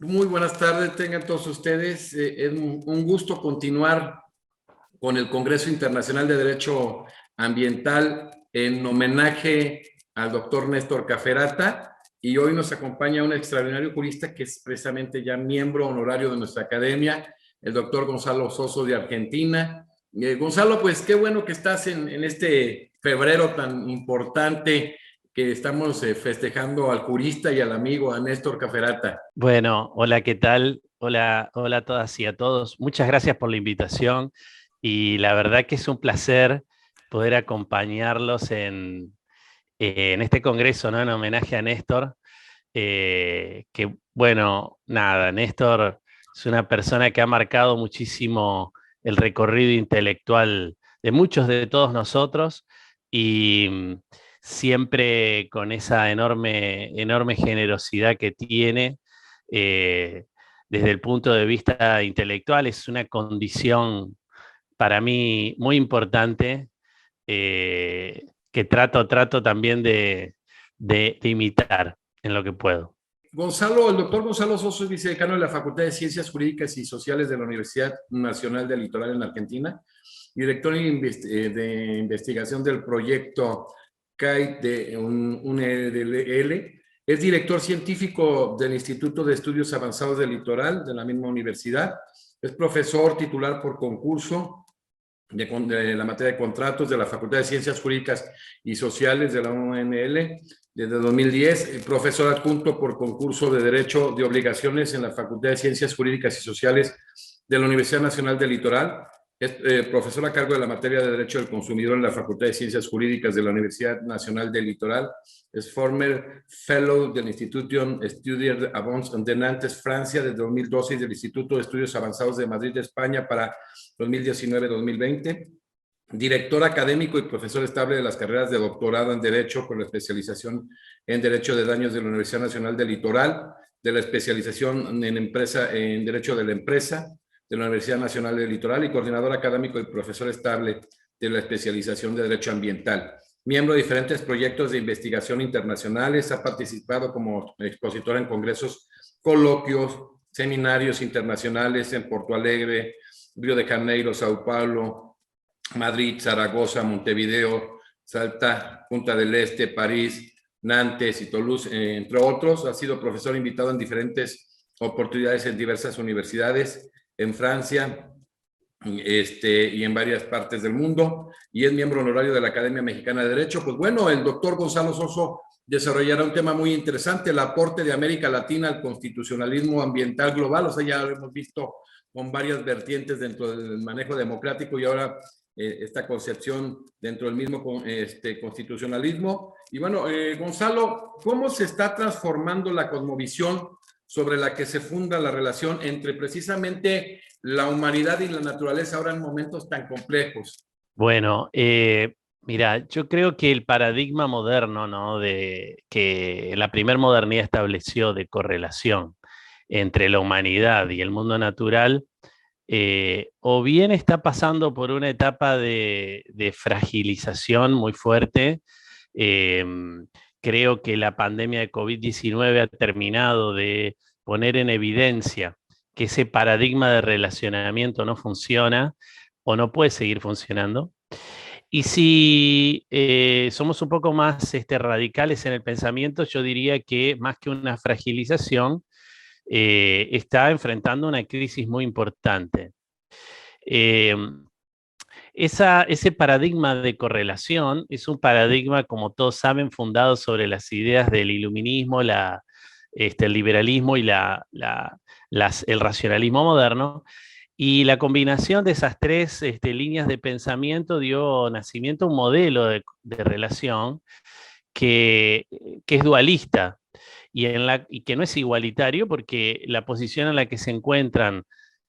Muy buenas tardes, tengan todos ustedes. Es un gusto continuar con el Congreso Internacional de Derecho Ambiental en homenaje al doctor Néstor Caferata, y hoy nos acompaña un extraordinario jurista que es precisamente ya miembro honorario de nuestra academia, el doctor Gonzalo Soso de Argentina. Gonzalo, pues qué bueno que estás en este febrero tan importante que estamos festejando al jurista y al amigo, a Néstor Caferata. Bueno, hola, ¿qué tal? Hola, hola a todas y a todos. Muchas gracias por la invitación y la verdad que es un placer poder acompañarlos en este congreso, ¿no? En homenaje a Néstor. Que bueno, nada, Néstor es una persona que ha marcado muchísimo el recorrido intelectual de muchos de todos nosotros y siempre con esa enorme generosidad que tiene eh, desde el punto de vista intelectual. Es una condición para mí muy importante, que trato también de imitar en lo que puedo. Gonzalo, el doctor Gonzalo Soso es vicedecano de la Facultad de Ciencias Jurídicas y Sociales de la Universidad Nacional del Litoral en Argentina, director de investigación del proyecto CAI de UNLL, es director científico del Instituto de Estudios Avanzados del Litoral de la misma universidad, es profesor titular por concurso de la materia de contratos de la Facultad de Ciencias Jurídicas y Sociales de la UNL desde 2010, profesor adjunto por concurso de Derecho de Obligaciones en la Facultad de Ciencias Jurídicas y Sociales de la Universidad Nacional del Litoral, es profesor a cargo de la materia de Derecho del Consumidor en la Facultad de Ciencias Jurídicas de la Universidad Nacional del Litoral, es former fellow del Instituto Estudios Avancés de Nantes, Francia, desde 2012 y del Instituto de Estudios Avanzados de Madrid, España, para 2019-2020. Director académico y profesor estable de las carreras de doctorado en Derecho con la especialización en Derecho de Daños de la Universidad Nacional del Litoral, de la especialización en Derecho de la Empresa de la Universidad Nacional del Litoral y coordinador académico y profesor estable de la especialización de Derecho Ambiental. Miembro de diferentes proyectos de investigación internacionales, ha participado como expositor en congresos, coloquios, seminarios internacionales en Porto Alegre, Río de Janeiro, Sao Paulo, Madrid, Zaragoza, Montevideo, Salta, Punta del Este, París, Nantes y Toulouse, entre otros. Ha sido profesor invitado en diferentes oportunidades en diversas universidades en Francia y en varias partes del mundo, y es miembro honorario de la Academia Mexicana de Derecho. Pues bueno, el doctor Gonzalo Soso desarrollará un tema muy interesante, el aporte de América Latina al constitucionalismo ambiental global. O sea, ya lo hemos visto con varias vertientes dentro del manejo democrático y ahora esta concepción dentro del mismo constitucionalismo. Y bueno, Gonzalo, ¿cómo se está transformando la cosmovisión sobre la que se funda la relación entre precisamente la humanidad y la naturaleza ahora en momentos tan complejos? Bueno, mira, yo creo que el paradigma moderno, ¿no? De que la primer modernidad estableció de correlación entre la humanidad y el mundo natural, o bien está pasando por una etapa de fragilización muy fuerte. Creo que la pandemia de COVID-19 ha terminado de poner en evidencia que ese paradigma de relacionamiento no funciona o no puede seguir funcionando. Y si somos un poco más radicales en el pensamiento, yo diría que más que una fragilización, está enfrentando una crisis muy importante. Eh, ese paradigma de correlación es un paradigma, como todos saben, fundado sobre las ideas del iluminismo, el liberalismo y el racionalismo moderno. Y la combinación de esas tres líneas de pensamiento dio nacimiento a un modelo de relación que, que es dualista y que no es igualitario, porque la posición en la que se encuentran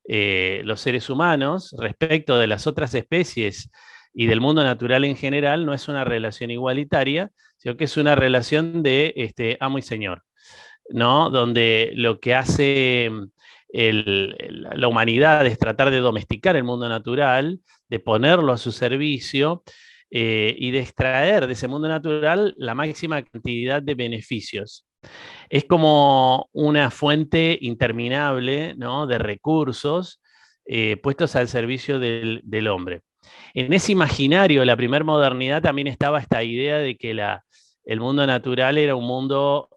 los seres humanos respecto de las otras especies y del mundo natural en general no es una relación igualitaria, sino que es una relación de amo y señor, ¿no? Donde lo que hace la humanidad es tratar de domesticar el mundo natural, de ponerlo a su servicio, y de extraer de ese mundo natural la máxima cantidad de beneficios. Es como una fuente interminable, ¿no?, de recursos puestos al servicio del hombre. En ese imaginario de la primera modernidad también estaba esta idea de que el mundo natural era un mundo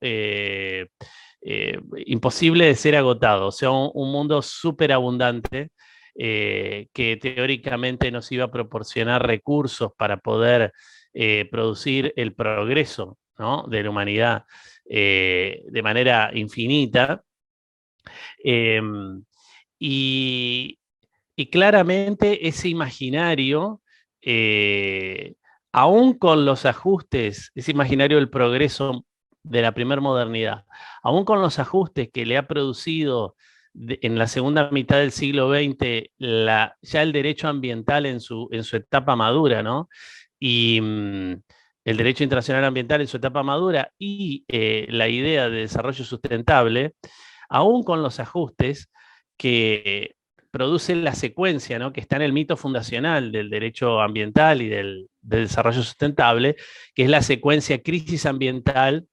imposible de ser agotado, o sea, un mundo súper abundante que teóricamente nos iba a proporcionar recursos para poder producir el progreso, ¿no?, de la humanidad de manera infinita. Eh, y, y claramente ese imaginario, eh, aún con los ajustes, ese imaginario del progreso de la primera modernidad, aún con los ajustes que le ha producido en la segunda mitad del siglo XX ya el derecho ambiental en su etapa madura, ¿no? Y el derecho internacional ambiental en su etapa madura y la idea de desarrollo sustentable, aún con los ajustes que produce la secuencia, ¿no?, que está en el mito fundacional del derecho ambiental y del desarrollo sustentable, que es la secuencia crisis ambiental,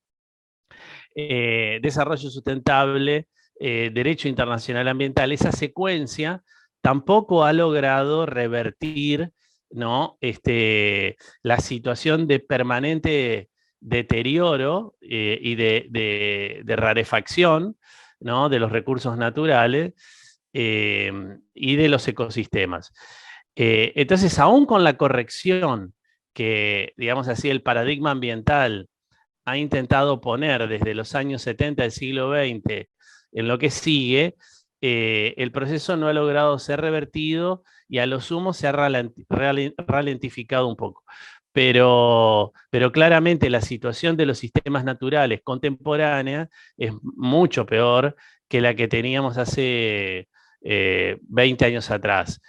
desarrollo sustentable, derecho internacional ambiental. Esa secuencia tampoco ha logrado revertir, ¿no?, la situación de permanente deterioro y de rarefacción, ¿no?, de los recursos naturales y de los ecosistemas. Entonces, aún con la corrección que, digamos así, el paradigma ambiental ha intentado poner desde los años 70 del siglo XX en lo que sigue, el proceso no ha logrado ser revertido y a lo sumo se ha ralentificado un poco. Pero claramente la situación de los sistemas naturales contemporáneas es mucho peor que la que teníamos hace 20 años atrás.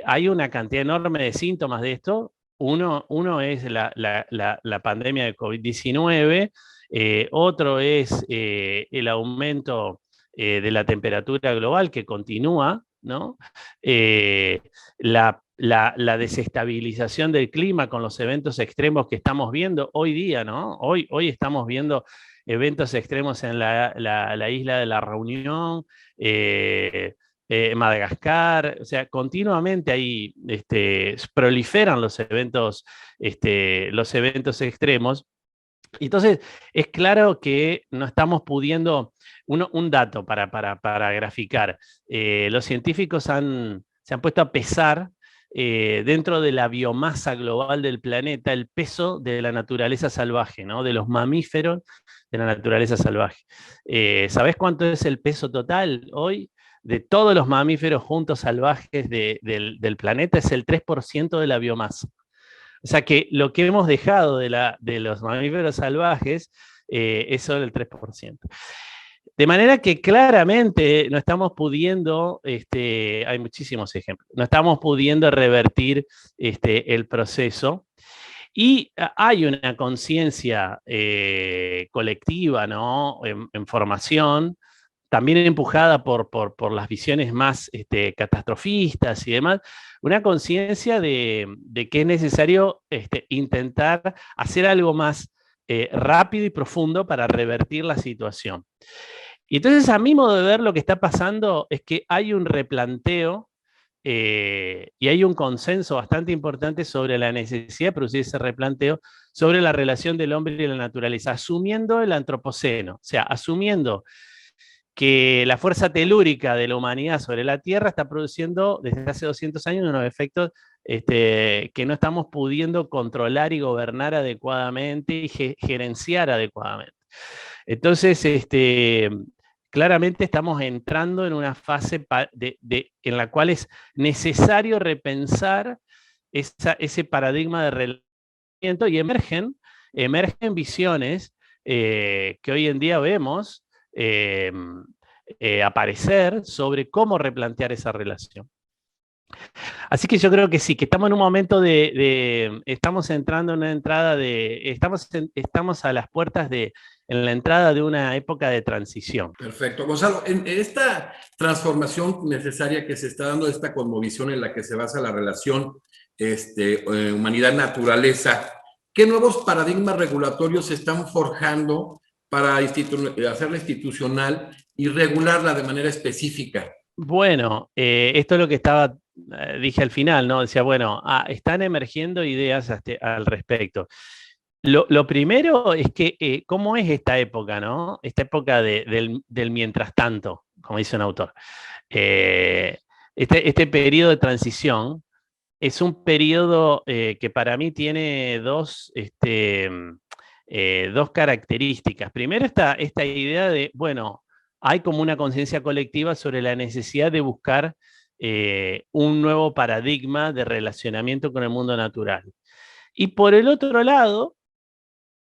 Hay una cantidad enorme de síntomas de esto. Uno es la pandemia de COVID-19, otro es el aumento de la temperatura global que continúa, ¿no? La desestabilización del clima con los eventos extremos que estamos viendo hoy día, ¿no? Hoy estamos viendo eventos extremos en la isla de la Reunión, Madagascar, o sea, continuamente ahí proliferan los eventos extremos. Entonces, es claro que no estamos pudiendo, un dato para graficar, los científicos se han puesto a pesar dentro de la biomasa global del planeta el peso de la naturaleza salvaje, ¿no?, de los mamíferos de la naturaleza salvaje. ¿Sabés cuánto es el peso total hoy? De todos los mamíferos juntos salvajes del planeta es el 3% de la biomasa. O sea que lo que hemos dejado de los mamíferos salvajes es solo el 3%. De manera que claramente no estamos pudiendo, hay muchísimos ejemplos, no estamos pudiendo revertir el proceso. Y hay una conciencia colectiva, ¿no?, en formación, también empujada por las visiones más catastrofistas y demás, una conciencia de que es necesario intentar hacer algo más rápido y profundo para revertir la situación. Y entonces, a mi modo de ver, lo que está pasando es que hay un replanteo y hay un consenso bastante importante sobre la necesidad de producir ese replanteo sobre la relación del hombre y la naturaleza, asumiendo el antropoceno, o sea, asumiendo que la fuerza telúrica de la humanidad sobre la Tierra está produciendo desde hace 200 años unos efectos que no estamos pudiendo controlar y gobernar adecuadamente y gerenciar adecuadamente. Entonces, claramente estamos entrando en una fase en la cual es necesario repensar ese paradigma de relacionamiento y emergen visiones que hoy en día vemos aparecer sobre cómo replantear esa relación. Así que yo creo que sí, que estamos en un momento estamos entrando en una entrada estamos a las puertas en la entrada de una época de transición. Perfecto. Gonzalo, en esta transformación necesaria que se está dando, esta cosmovisión en la que se basa la relación humanidad-naturaleza, ¿qué nuevos paradigmas regulatorios se están forjando para hacerla institucional y regularla de manera específica? Bueno, esto es lo que dije al final, ¿no? Decía, bueno, están emergiendo ideas al respecto. Lo primero es que, ¿cómo es esta época, no? Esta época del mientras tanto, como dice un autor. Eh, este periodo de transición es un periodo que para mí tiene dos características. Primero, esta idea de, bueno, hay como una conciencia colectiva sobre la necesidad de buscar un nuevo paradigma de relacionamiento con el mundo natural. Y por el otro lado,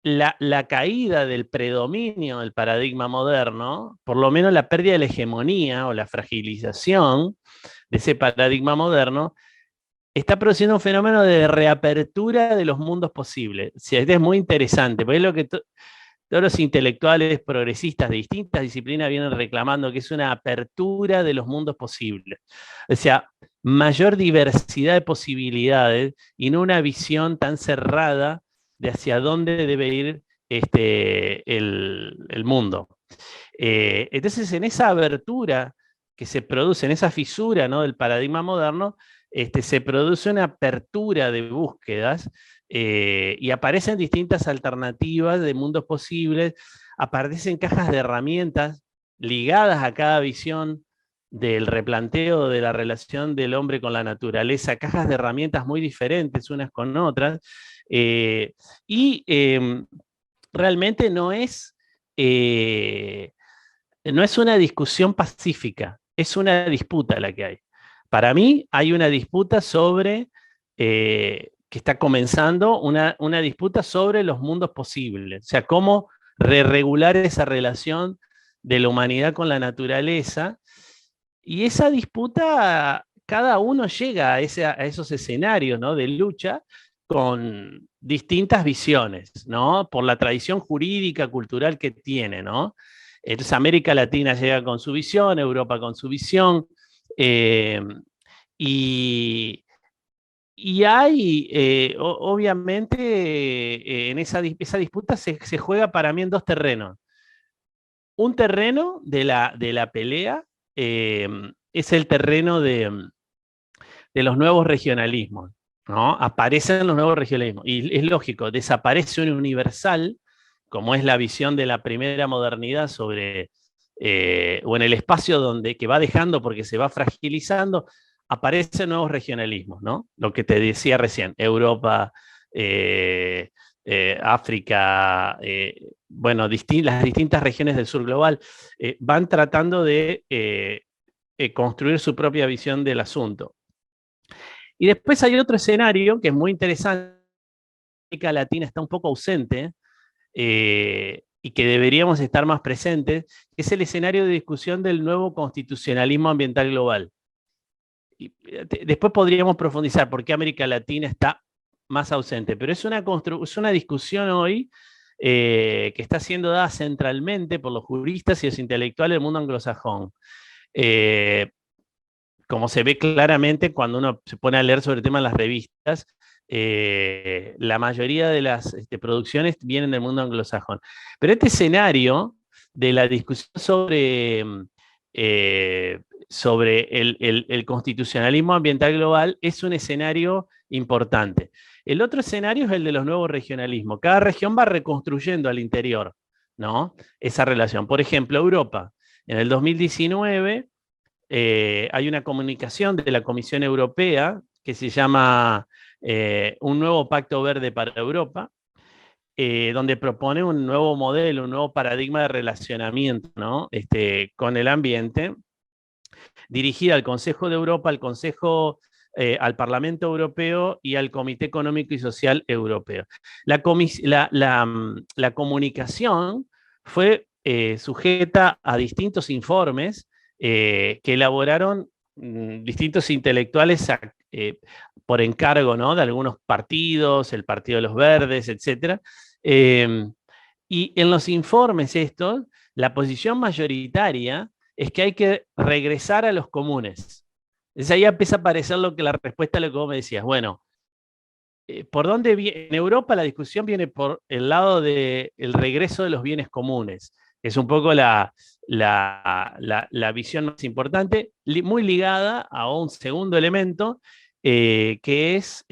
la caída del predominio del paradigma moderno, por lo menos la pérdida de la hegemonía o la fragilización de ese paradigma moderno, está produciendo un fenómeno de reapertura de los mundos posibles. O sea, esto es muy interesante, porque es lo que todos los intelectuales progresistas de distintas disciplinas vienen reclamando, que es una apertura de los mundos posibles. O sea, mayor diversidad de posibilidades y no una visión tan cerrada de hacia dónde debe ir el mundo. Entonces, en esa abertura que se produce, en esa fisura, ¿no?, del paradigma moderno, se produce una apertura de búsquedas y aparecen distintas alternativas de mundos posibles, aparecen cajas de herramientas ligadas a cada visión del replanteo de la relación del hombre con la naturaleza, cajas de herramientas muy diferentes unas con otras, y realmente no es una discusión pacífica, es una disputa la que hay. Para mí hay una disputa que está comenzando, una disputa sobre los mundos posibles, o sea, cómo regular esa relación de la humanidad con la naturaleza. Y esa disputa, cada uno llega a esos escenarios, ¿no?, de lucha con distintas visiones, ¿no?, por la tradición jurídica, cultural que tiene, ¿no? Entonces América Latina llega con su visión, Europa con su visión, eh, y, y hay, obviamente, en esa disputa se juega para mí en dos terrenos. Un terreno de la pelea es el terreno de los nuevos regionalismos, ¿no? Aparecen los nuevos regionalismos. Y es lógico, desaparece un universal, como es la visión de la primera modernidad sobre, o en el espacio que va dejando porque se va fragilizando, aparecen nuevos regionalismos, ¿no? Lo que te decía recién, Europa, África, bueno, las distintas regiones del sur global, van tratando de construir su propia visión del asunto. Y después hay otro escenario que es muy interesante, América Latina está un poco ausente y que deberíamos estar más presentes, que es el escenario de discusión del nuevo constitucionalismo ambiental global. Y después podríamos profundizar por qué América Latina está más ausente, pero es una discusión hoy que está siendo dada centralmente por los juristas y los intelectuales del mundo anglosajón. Como se ve claramente cuando uno se pone a leer sobre el tema en las revistas, la mayoría de las producciones vienen del mundo anglosajón. Pero este escenario de la discusión sobre el constitucionalismo ambiental global es un escenario importante. El otro escenario es el de los nuevos regionalismos. Cada región va reconstruyendo al interior, ¿no?, esa relación. Por ejemplo, Europa. En el 2019 hay una comunicación de la Comisión Europea que se llama Un nuevo Pacto Verde para Europa, donde propone un nuevo modelo, un nuevo paradigma de relacionamiento, ¿no?, con el ambiente, dirigida al Consejo de Europa, al Parlamento Europeo y al Comité Económico y Social Europeo. La comunicación fue sujeta a distintos informes que elaboraron distintos intelectuales por encargo, ¿no?, de algunos partidos, el Partido de los Verdes, etc. Y en los informes estos, la posición mayoritaria es que hay que regresar a los comunes. Entonces ahí empieza a aparecer la respuesta a lo que vos me decías. Bueno, ¿por dónde viene? En Europa la discusión viene por el lado del regreso de los bienes comunes. Es un poco la visión más importante, muy ligada a un segundo elemento, que es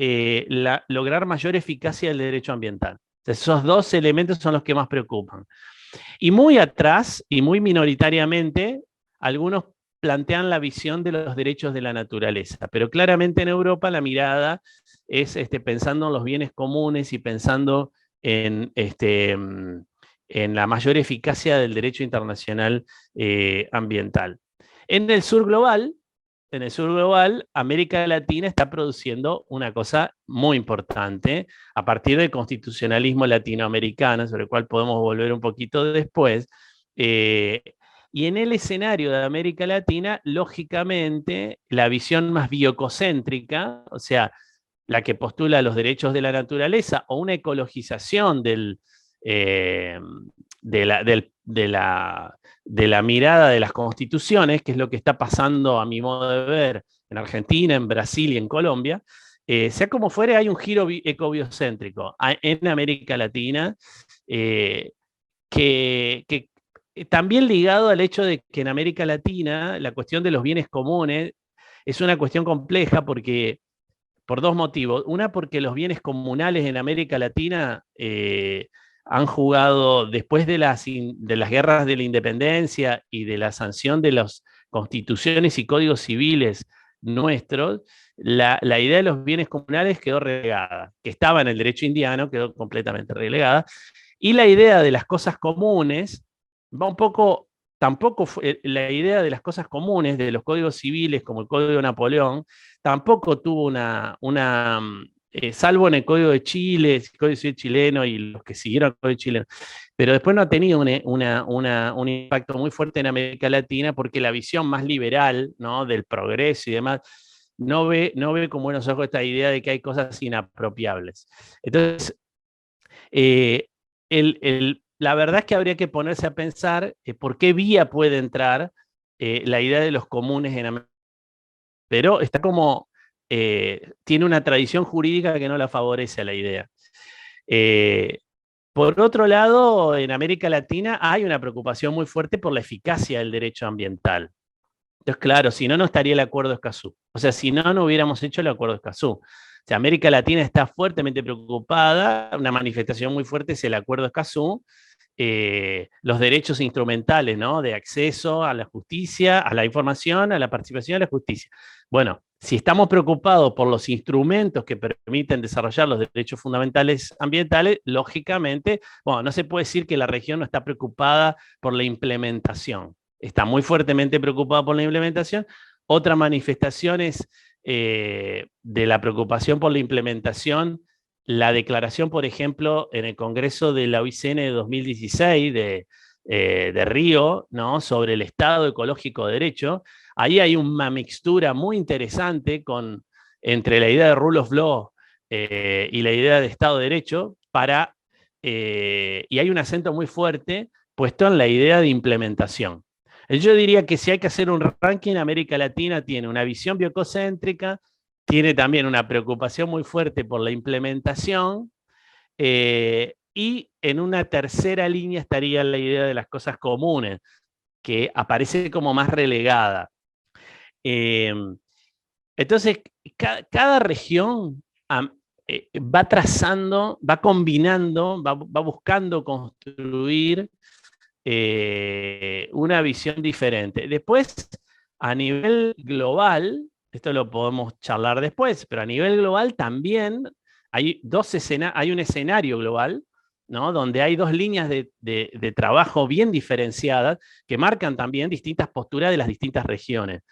lograr mayor eficacia del derecho ambiental. Esos dos elementos son los que más preocupan. Y muy atrás, y muy minoritariamente, algunos plantean la visión de los derechos de la naturaleza, pero claramente en Europa la mirada es pensando en los bienes comunes y pensando en la mayor eficacia del derecho internacional ambiental. En el sur global, América Latina está produciendo una cosa muy importante a partir del constitucionalismo latinoamericano, sobre el cual podemos volver un poquito después. Y en el escenario de América Latina, lógicamente, la visión más biococéntrica, o sea, la que postula los derechos de la naturaleza o una ecologización de la mirada de las constituciones, que es lo que está pasando a mi modo de ver en Argentina, en Brasil y en Colombia, sea como fuere, hay un giro ecobiocéntrico en América Latina, que también ligado al hecho de que en América Latina la cuestión de los bienes comunes es una cuestión compleja porque por dos motivos. Una, porque los bienes comunales en América Latina han jugado, después de las guerras de la independencia y de la sanción de las constituciones y códigos civiles nuestros, la idea de los bienes comunales quedó relegada, que estaba en el derecho indiano, quedó completamente relegada, y la idea de las cosas comunes va un poco, tampoco fue, la idea de las cosas comunes, de los códigos civiles como el Código de Napoleón, tampoco tuvo salvo en el Código de Chile, el Código Civil chileno y los que siguieron el Código chileno, pero después no ha tenido un impacto muy fuerte en América Latina porque la visión más liberal, ¿no?, del progreso y demás, no ve con buenos ojos esta idea de que hay cosas inapropiables. Entonces, la verdad es que habría que ponerse a pensar por qué vía puede entrar la idea de los comunes en América, pero está como, tiene una tradición jurídica que no la favorece a la idea. Por otro lado, en América Latina hay una preocupación muy fuerte por la eficacia del derecho ambiental. Entonces, claro, si no, no estaría el Acuerdo de Escazú. O sea, si no, no hubiéramos hecho el Acuerdo de Escazú. O sea, América Latina está fuertemente preocupada, una manifestación muy fuerte es el Acuerdo de Escazú, los derechos instrumentales, ¿no?, de acceso a la justicia, a la información, a la participación a la justicia. Bueno, si estamos preocupados por los instrumentos que permiten desarrollar los derechos fundamentales ambientales, lógicamente, bueno, no se puede decir que la región no está preocupada por la implementación. Está muy fuertemente preocupada por la implementación. Otra manifestación es de la preocupación por la implementación, la declaración, por ejemplo, en el Congreso de la OICN de 2016 de Río, ¿no?, sobre el Estado ecológico de derecho. Ahí hay una mixtura muy interesante entre la idea de rule of law y la idea de Estado de Derecho, y hay un acento muy fuerte puesto en la idea de implementación. Yo diría que si hay que hacer un ranking, América Latina tiene una visión biococéntrica, tiene también una preocupación muy fuerte por la implementación, y en una tercera línea estaría la idea de las cosas comunes, que aparece como más relegada. Entonces, cada región va trazando, va combinando, va buscando construir una visión diferente. Después, a nivel global, esto lo podemos charlar después, pero a nivel global también hay un escenario global, ¿no?, donde hay dos líneas de trabajo bien diferenciadas que marcan también distintas posturas de las distintas regiones.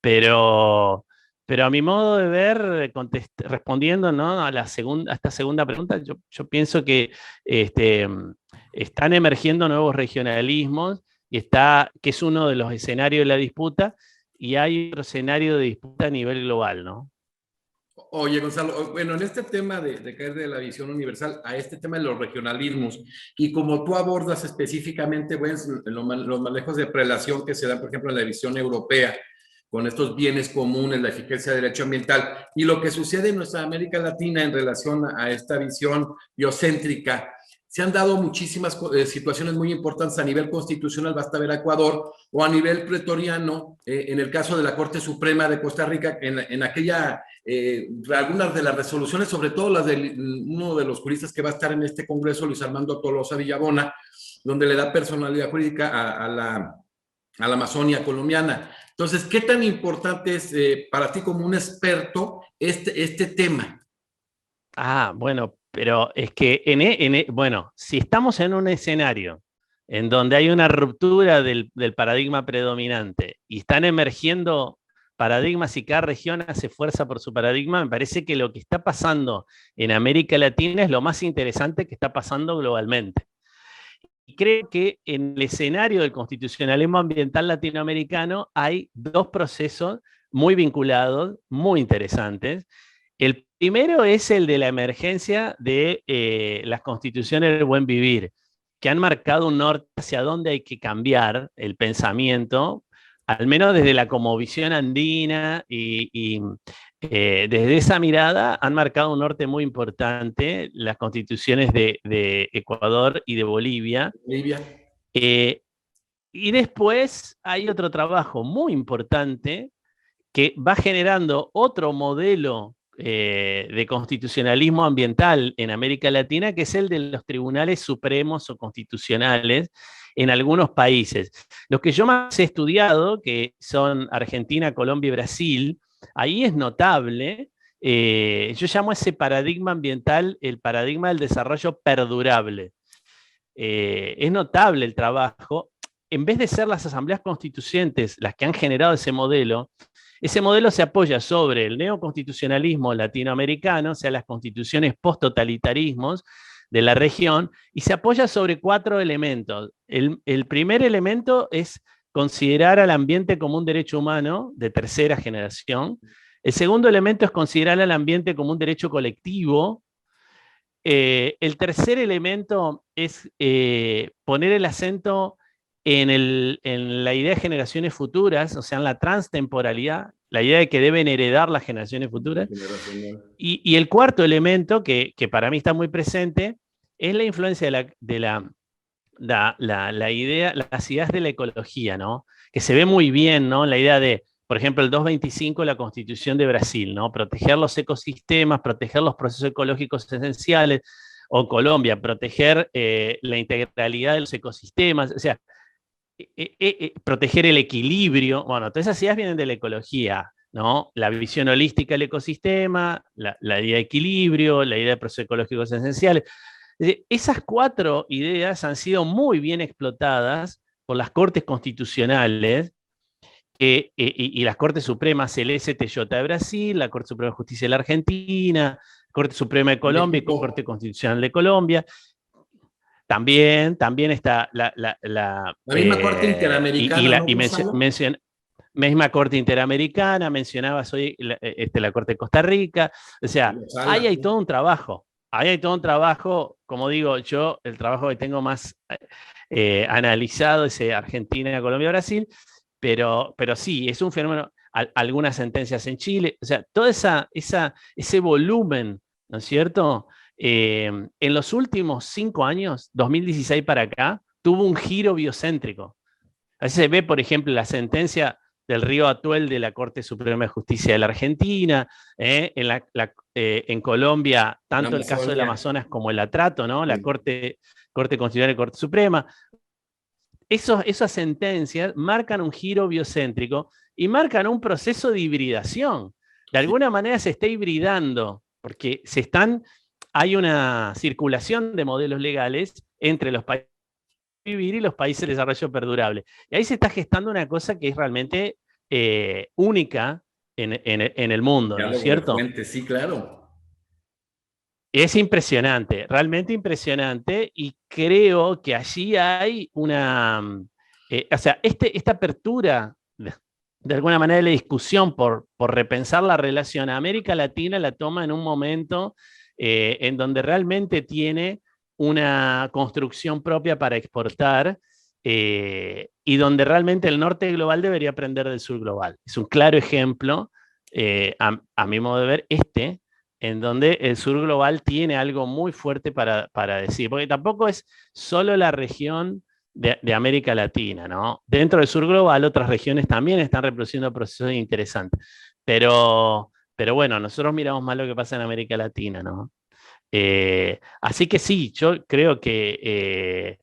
Pero a mi modo de ver, respondiendo, ¿no?, a esta segunda pregunta, yo pienso que están emergiendo nuevos regionalismos que es uno de los escenarios de la disputa, y hay otro escenario de disputa a nivel global, ¿no? Oye, Gonzalo, bueno, en este tema de caer de la visión universal a este tema de los regionalismos, y como tú abordas específicamente, pues, los manejos de prelación que se dan, por ejemplo, en la visión europea, con estos bienes comunes, la eficacia del derecho ambiental y lo que sucede en nuestra América Latina en relación a esta visión biocéntrica. Se han dado muchísimas situaciones muy importantes a nivel constitucional, basta ver a Ecuador, o a nivel pretoriano, en el caso de la Corte Suprema de Costa Rica, en aquella, algunas de las resoluciones, sobre todo las de uno de los juristas que va a estar en este congreso, Luis Armando Tolosa Villabona, donde le da personalidad jurídica a la Amazonia colombiana. Entonces, ¿qué tan importante es para ti como un experto este tema? Bueno, pero es que, bueno, si estamos en un escenario en donde hay una ruptura del paradigma predominante y están emergiendo paradigmas y cada región hace fuerza por su paradigma, me parece que lo que está pasando en América Latina es lo más interesante que está pasando globalmente. Y creo que en el escenario del constitucionalismo ambiental latinoamericano hay dos procesos muy vinculados, muy interesantes. El primero es el de la emergencia de las constituciones del buen vivir, que han marcado un norte hacia dónde hay que cambiar el pensamiento, al menos desde la cosmovisión andina y desde esa mirada han marcado un norte muy importante las constituciones de Ecuador y de Bolivia. Y después hay otro trabajo muy importante que va generando otro modelo de constitucionalismo ambiental en América Latina, que es el de los tribunales supremos o constitucionales en algunos países. Los que yo más he estudiado, que son Argentina, Colombia y Brasil, ahí es notable, yo llamo a ese paradigma ambiental el paradigma del desarrollo perdurable. Es notable el trabajo. En vez de ser las asambleas constituyentes las que han generado ese modelo se apoya sobre el neoconstitucionalismo latinoamericano, o sea, las constituciones post-totalitarismos de la región, y se apoya sobre 4 elementos. El primer elemento es considerar al ambiente como un derecho humano de tercera generación. El segundo elemento es considerar al ambiente como un derecho colectivo. El tercer elemento es poner el acento en la idea de generaciones futuras, o sea, en la transtemporalidad, la idea de que deben heredar las generaciones futuras. Y el cuarto elemento, que para mí está muy presente, es la influencia de la idea, las ideas de la ecología, ¿no? Que se ve muy bien, ¿no? La idea de, por ejemplo, el 225, la Constitución de Brasil, ¿no? Proteger los ecosistemas, proteger los procesos ecológicos esenciales, o Colombia, proteger la integralidad de los ecosistemas, o sea, proteger el equilibrio. Bueno, todas esas ideas vienen de la ecología, ¿no? La visión holística del ecosistema, la idea de equilibrio, la idea de procesos ecológicos esenciales. Esas 4 ideas han sido muy bien explotadas por las Cortes Constitucionales y las Cortes Supremas, el STJ de Brasil, la Corte Suprema de Justicia de la Argentina, Corte Suprema de Colombia y Corte Constitucional de Colombia. También está la misma Corte Interamericana. Misma Corte Interamericana, mencionabas hoy la Corte de Costa Rica. O sea, ahí hay todo un trabajo. Ahí hay todo un trabajo, como digo, yo el trabajo que tengo más analizado es Argentina, Colombia, Brasil, pero sí, es un fenómeno, algunas sentencias en Chile, o sea, todo ese volumen, ¿no es cierto? En los últimos 5 años, 2016 para acá, tuvo un giro biocéntrico. A veces se ve, por ejemplo, la sentencia del Río Atuel de la Corte Suprema de Justicia de la Argentina, en Colombia, tanto el caso del Amazonas como el Atrato, ¿no? La Corte Constitucional y Corte Suprema. Esas sentencias marcan un giro biocéntrico y marcan un proceso de hibridación. De alguna manera se está hibridando, porque hay una circulación de modelos legales entre los países de vivir y los países de desarrollo perdurable. Y ahí se está gestando una cosa que es realmente única en el mundo, ¿no es cierto? Sí, claro. Es impresionante, realmente impresionante, y creo que allí hay o sea, esta apertura, de alguna manera, de la discusión por repensar la relación a América Latina la toma en un momento en donde realmente tiene una construcción propia para exportar y donde realmente el norte global debería aprender del sur global. Es un claro ejemplo, a mi modo de ver, en donde el sur global tiene algo muy fuerte para decir, porque tampoco es solo la región de América Latina, ¿no? Dentro del sur global, otras regiones también están reproduciendo procesos interesantes, pero bueno, nosotros miramos más lo que pasa en América Latina, ¿no? Así que sí, yo creo que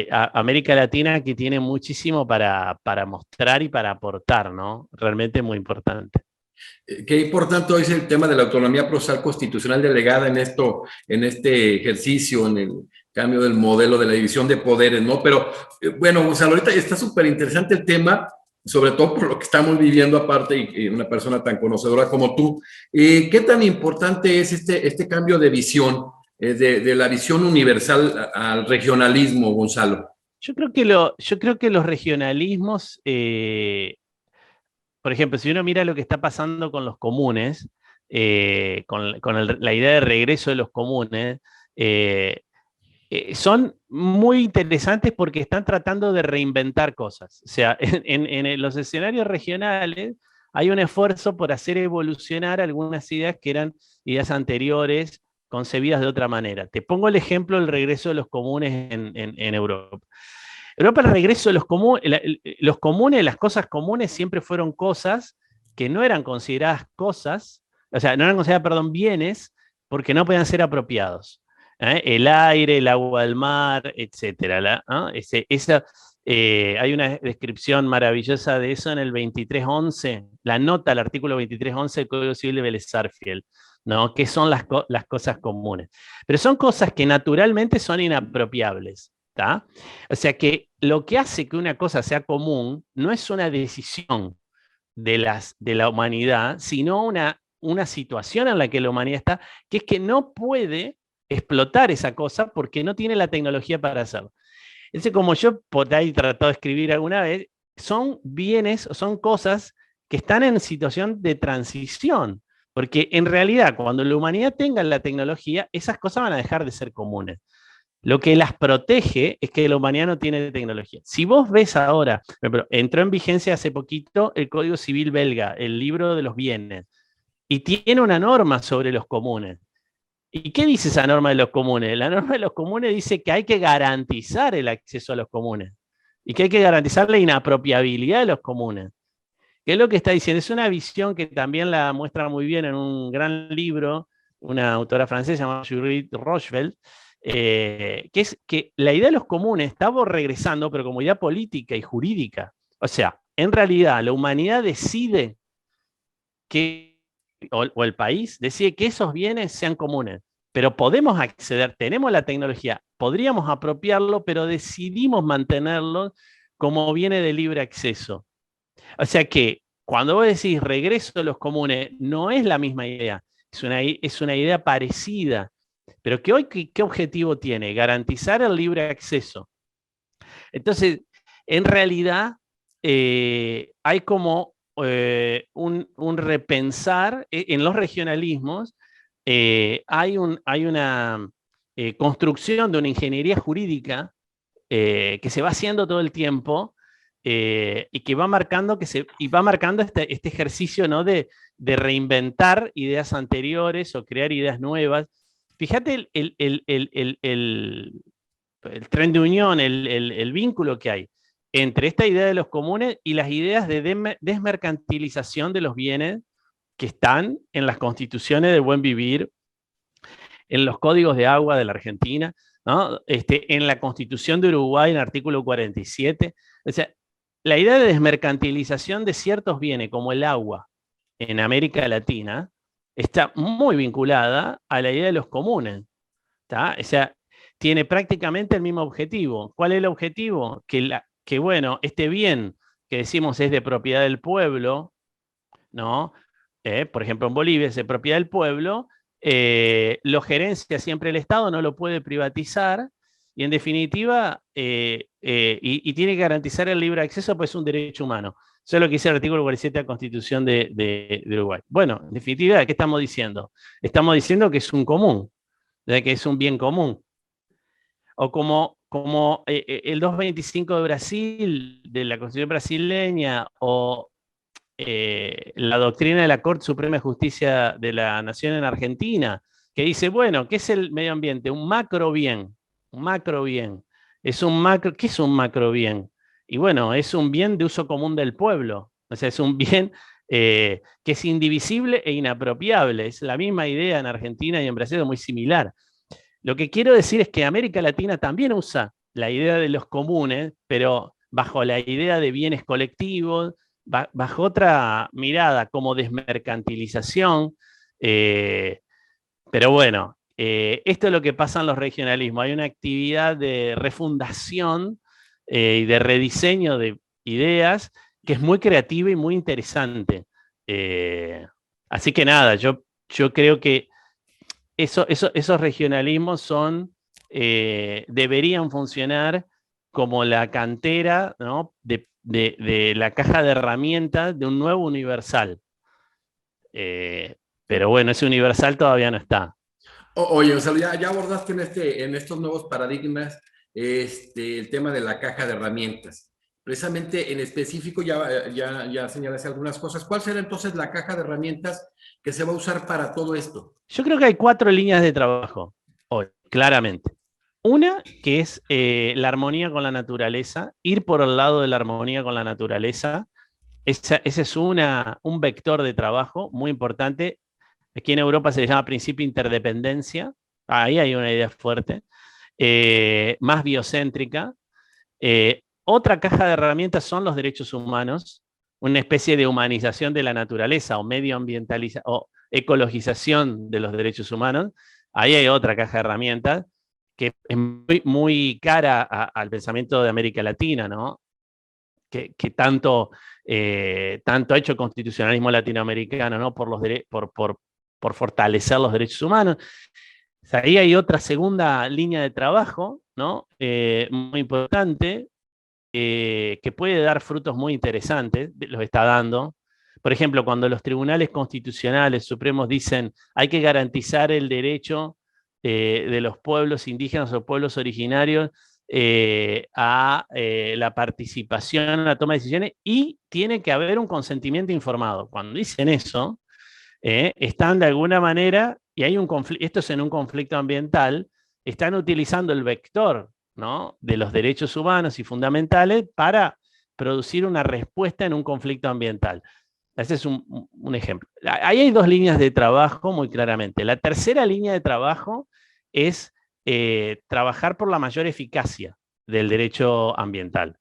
América Latina que tiene muchísimo para mostrar y para aportar, ¿no? Realmente muy importante. Qué importante hoy es el tema de la autonomía procesal constitucional delegada en esto, en este ejercicio, en el cambio del modelo de la división de poderes, ¿no? Pero bueno, Gonzalo, ahorita está súper interesante el tema, sobre todo por lo que estamos viviendo aparte y una persona tan conocedora como tú. ¿Qué tan importante es este cambio de visión, de la visión universal al regionalismo, Gonzalo? Yo creo que los regionalismos, por ejemplo, si uno mira lo que está pasando con los comunes, con la idea de regreso de los comunes, eh, son muy interesantes porque están tratando de reinventar cosas. O sea, en los escenarios regionales hay un esfuerzo por hacer evolucionar algunas ideas que eran ideas anteriores, concebidas de otra manera. Te pongo el ejemplo del regreso de los comunes en Europa. Europa, el regreso de los comunes, las cosas comunes siempre fueron cosas que no eran consideradas cosas, o sea, no eran consideradas, perdón, bienes, porque no podían ser apropiados. El aire, el agua del mar, etcétera. ¿No? Hay una descripción maravillosa de eso en el 2311, la nota al artículo 2311 del Código Civil de Vélez Sarsfield, ¿no? ¿Qué son las cosas comunes? Pero son cosas que naturalmente son inapropiables. ¿Tá? O sea que lo que hace que una cosa sea común no es una decisión de la humanidad, sino una situación en la que la humanidad está, que es que no puede explotar esa cosa porque no tiene la tecnología para hacerlo. Entonces, como yo por ahí he tratado de escribir alguna vez, son bienes, son cosas que están en situación de transición, porque en realidad cuando la humanidad tenga la tecnología, esas cosas van a dejar de ser comunes. Lo que las protege es que la humanidad no tiene tecnología. Si vos ves ahora, entró en vigencia hace poquito el Código Civil belga, el libro de los bienes, y tiene una norma sobre los comunes. ¿Y qué dice esa norma de los comunes? La norma de los comunes dice que hay que garantizar el acceso a los comunes y que hay que garantizar la inapropiabilidad de los comunes. ¿Qué es lo que está diciendo? Es una visión que también la muestra muy bien en un gran libro, una autora francesa llamada Judith Rochefeld, que es que la idea de los comunes estaba regresando, pero como idea política y jurídica. O sea, en realidad la humanidad decide que, o el país decide que esos bienes sean comunes, pero podemos acceder, tenemos la tecnología, podríamos apropiarlo, pero decidimos mantenerlo como viene de libre acceso. O sea que cuando vos decís regreso a los comunes, no es la misma idea, es una idea parecida, pero que hoy, ¿qué objetivo tiene? Garantizar el libre acceso. Entonces, en realidad, hay como un repensar en los regionalismos, hay una construcción de una ingeniería jurídica que se va haciendo todo el tiempo y que va marcando, este ejercicio, ¿no? de reinventar ideas anteriores o crear ideas nuevas. Fíjate el tren de unión, el vínculo que hay entre esta idea de los comunes y las ideas de desmercantilización de los bienes que están en las constituciones del buen vivir, en los códigos de agua de la Argentina, ¿no? En la Constitución de Uruguay, en el artículo 47. O sea, la idea de desmercantilización de ciertos bienes, como el agua, en América Latina, está muy vinculada a la idea de los comunes. ¿Tá? O sea, tiene prácticamente el mismo objetivo. ¿Cuál es el objetivo? Que bueno, este bien que decimos es de propiedad del pueblo, ¿no? Por ejemplo, en Bolivia es de propiedad del pueblo, lo gerencia siempre el Estado, no lo puede privatizar, y en definitiva, y tiene que garantizar el libre acceso, pues es un derecho humano. Eso es lo que dice el artículo 47 de la Constitución de Uruguay. Bueno, en definitiva, ¿qué estamos diciendo? Estamos diciendo que es un común, de que es un bien común. O como como el 225 de Brasil, de la Constitución brasileña, o la doctrina de la Corte Suprema de Justicia de la Nación en Argentina, que dice, bueno, ¿qué es el medio ambiente? Un macro bien, un macro bien. Es un macro, ¿qué es un macro bien? Y bueno, es un bien de uso común del pueblo. O sea, es un bien que es indivisible e inapropiable. Es la misma idea en Argentina y en Brasil, es muy similar. Lo que quiero decir es que América Latina también usa la idea de los comunes, pero bajo la idea de bienes colectivos, bajo otra mirada como desmercantilización. eh, pero bueno, esto es lo que pasa en los regionalismos. Hay una actividad de refundación y de rediseño de ideas que es muy creativa y muy interesante. Eh, Así que nada, yo creo que esos regionalismos deberían funcionar como la cantera, ¿no? de la caja de herramientas de un nuevo universal. Eh, pero bueno, ese universal todavía no está. Oye, Gonzalo, ya abordaste en estos nuevos paradigmas el tema de la caja de herramientas. Precisamente en específico ya señalaste algunas cosas. ¿Cuál será entonces la caja de herramientas que se va a usar para todo esto? Yo creo que hay 4 líneas de trabajo hoy, claramente. Una que es la armonía con la naturaleza, ir por el lado de la armonía con la naturaleza. Ese es un vector de trabajo muy importante. Aquí en Europa se le llama principio de interdependencia. Ahí hay una idea fuerte. Más biocéntrica. Otra caja de herramientas son los derechos humanos, una especie de humanización de la naturaleza o medioambientalización o ecologización de los derechos humanos. Ahí hay otra caja de herramientas que es muy, muy cara al pensamiento de América Latina, ¿no? Que tanto ha hecho el constitucionalismo latinoamericano, ¿no? Por fortalecer los derechos humanos. O sea, ahí hay otra segunda línea de trabajo, ¿no? Muy importante, que puede dar frutos muy interesantes, los está dando. Por ejemplo, cuando los tribunales constitucionales supremos dicen hay que garantizar el derecho de los pueblos indígenas o pueblos originarios a la participación en la toma de decisiones y tiene que haber un consentimiento informado. Cuando dicen eso, están de alguna manera, y hay un conflicto, esto es en un conflicto ambiental, están utilizando el vector, ¿no? de los derechos humanos y fundamentales para producir una respuesta en un conflicto ambiental. Ese es un ejemplo. Ahí hay 2 líneas de trabajo muy claramente. La tercera línea de trabajo es trabajar por la mayor eficacia del derecho ambiental.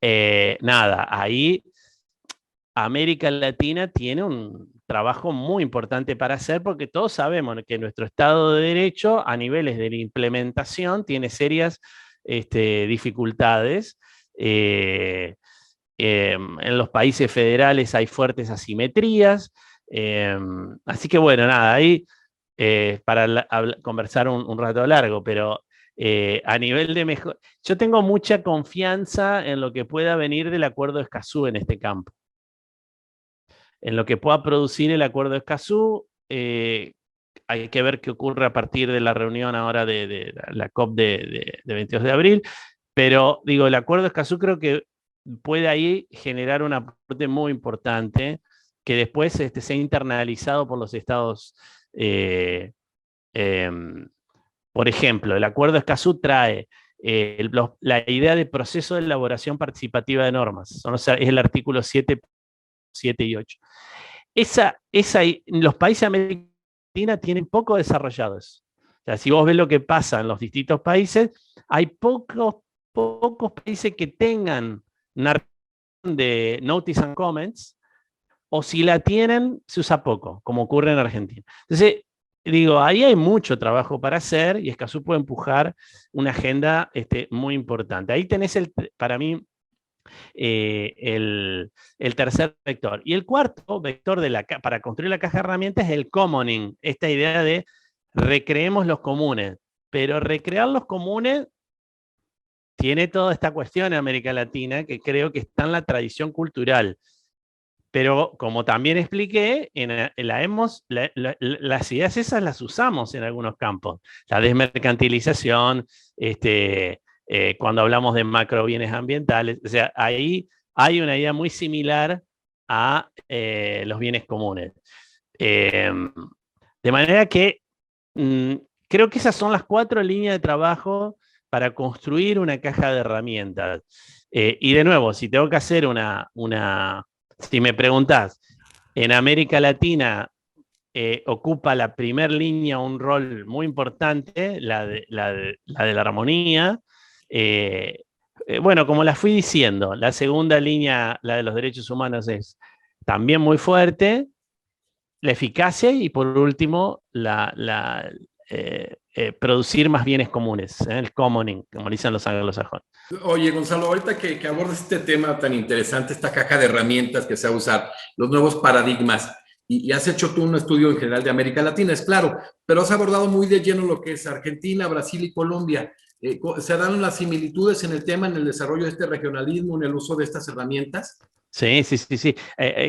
Nada, ahí América Latina tiene un trabajo muy importante para hacer porque todos sabemos que nuestro Estado de Derecho a niveles de la implementación tiene serias dificultades. En los países federales hay fuertes asimetrías. Así que bueno, nada, ahí para conversar un rato largo, pero a nivel de mejor... Yo tengo mucha confianza en lo que pueda venir del Acuerdo de Escazú en este campo. En lo que pueda producir el Acuerdo de Escazú, hay que ver qué ocurre a partir de la reunión ahora de la COP de 22 de abril, pero digo, el Acuerdo de Escazú creo que puede ahí generar un aporte muy importante que después sea internalizado por los estados. Por ejemplo, el Acuerdo de Escazú trae la idea de proceso de elaboración participativa de normas. Es el artículo 7 y 8. Los países de América Latina tienen poco desarrollados. O sea, si vos ves lo que pasa en los distintos países, hay pocos países que tengan una de notice and comments, o si la tienen, se usa poco, como ocurre en Argentina. Entonces, digo, ahí hay mucho trabajo para hacer y Escazú puede empujar una agenda muy importante. Ahí tenés, para mí, el tercer vector. Y el cuarto vector para construir la caja de herramientas es el commoning, esta idea de recreemos los comunes. Pero recrear los comunes tiene toda esta cuestión en América Latina que creo que está en la tradición cultural. Pero como también expliqué, las ideas esas las usamos en algunos campos. La desmercantilización, cuando hablamos de macrobienes ambientales, o sea, ahí hay una idea muy similar a los bienes comunes. Eh, de manera que creo que esas son las 4 líneas de trabajo para construir una caja de herramientas. Y de nuevo, si tengo que hacer si me preguntás, en América Latina ocupa la primera línea un rol muy importante, la armonía. Bueno, como la fui diciendo, la segunda línea, la de los derechos humanos, es también muy fuerte, la eficacia y por último, producir más bienes comunes, el commoning, como dicen los anglosajones. Oye, Gonzalo, ahorita que abordas este tema tan interesante, esta caja de herramientas que se va a usar, los nuevos paradigmas, y has hecho tú un estudio en general de América Latina, es claro, pero has abordado muy de lleno lo que es Argentina, Brasil y Colombia. ¿Se dan las similitudes en el tema, en el desarrollo de este regionalismo, en el uso de estas herramientas? Sí, sí, sí, sí.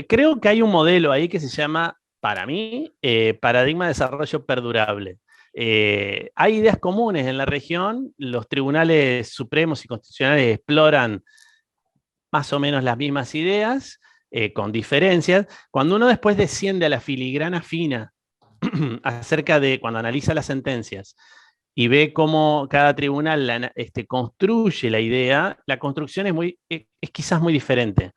Creo que hay un modelo ahí que se llama, para mí, paradigma de desarrollo perdurable. Hay ideas comunes en la región, los tribunales supremos y constitucionales exploran más o menos las mismas ideas, con diferencias. Cuando uno después desciende a la filigrana fina acerca de cuando analiza las sentencias y ve cómo cada tribunal construye la idea, la construcción es quizás muy diferente.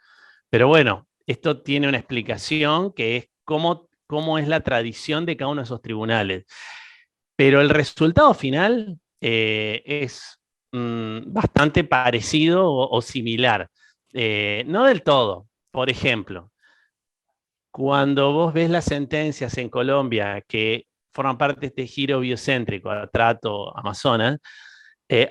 Pero bueno, esto tiene una explicación que es cómo es la tradición de cada uno de esos tribunales. Pero el resultado final es bastante parecido o similar. No del todo. Por ejemplo, cuando vos ves las sentencias en Colombia que forman parte de este giro biocéntrico a Trato Amazonas,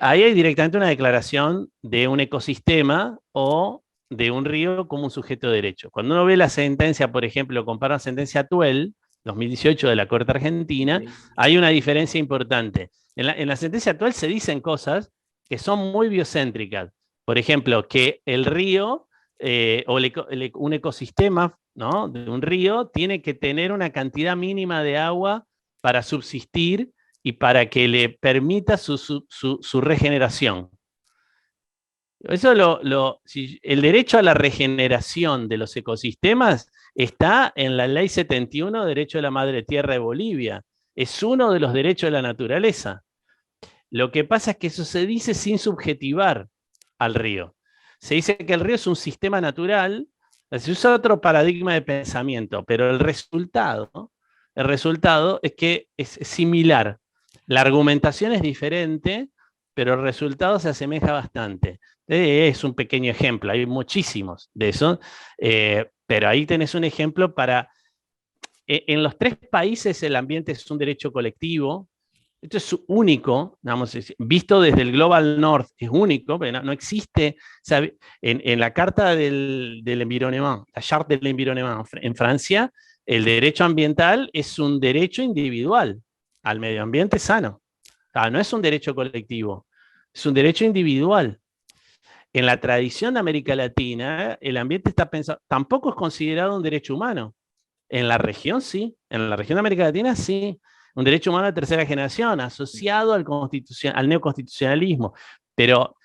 ahí hay directamente una declaración de un ecosistema o de un río como un sujeto de derecho. Cuando uno ve la sentencia, por ejemplo, compara la sentencia Tuel, 2018 de la Corte Argentina, hay una diferencia importante. En la sentencia Tuel se dicen cosas que son muy biocéntricas. Por ejemplo, que el río un ecosistema, ¿no?, de un río tiene que tener una cantidad mínima de agua para subsistir y para que le permita su regeneración. Eso el derecho a la regeneración de los ecosistemas está en la Ley 71, Derecho de la Madre Tierra de Bolivia. Es uno de los derechos de la naturaleza. Lo que pasa es que eso se dice sin subjetivar al río. Se dice que el río es un sistema natural, se usa otro paradigma de pensamiento, pero el resultado es que es similar. La argumentación es diferente, pero el resultado se asemeja bastante. Es un pequeño ejemplo, hay muchísimos de eso, pero ahí tenés un ejemplo para... En los 3 países el ambiente es un derecho colectivo. Esto es único, vamos a decir, visto desde el Global North, es único, pero no existe. En la Carta del Environnement, la Charte del Environnement en Francia, el derecho ambiental es un derecho individual al medio ambiente sano. No es un derecho colectivo, es un derecho individual. En la tradición de América Latina, el ambiente está pensado, tampoco es considerado un derecho humano. En la región sí, en la región de América Latina sí. Un derecho humano de tercera generación, asociado al neoconstitucionalismo. Pero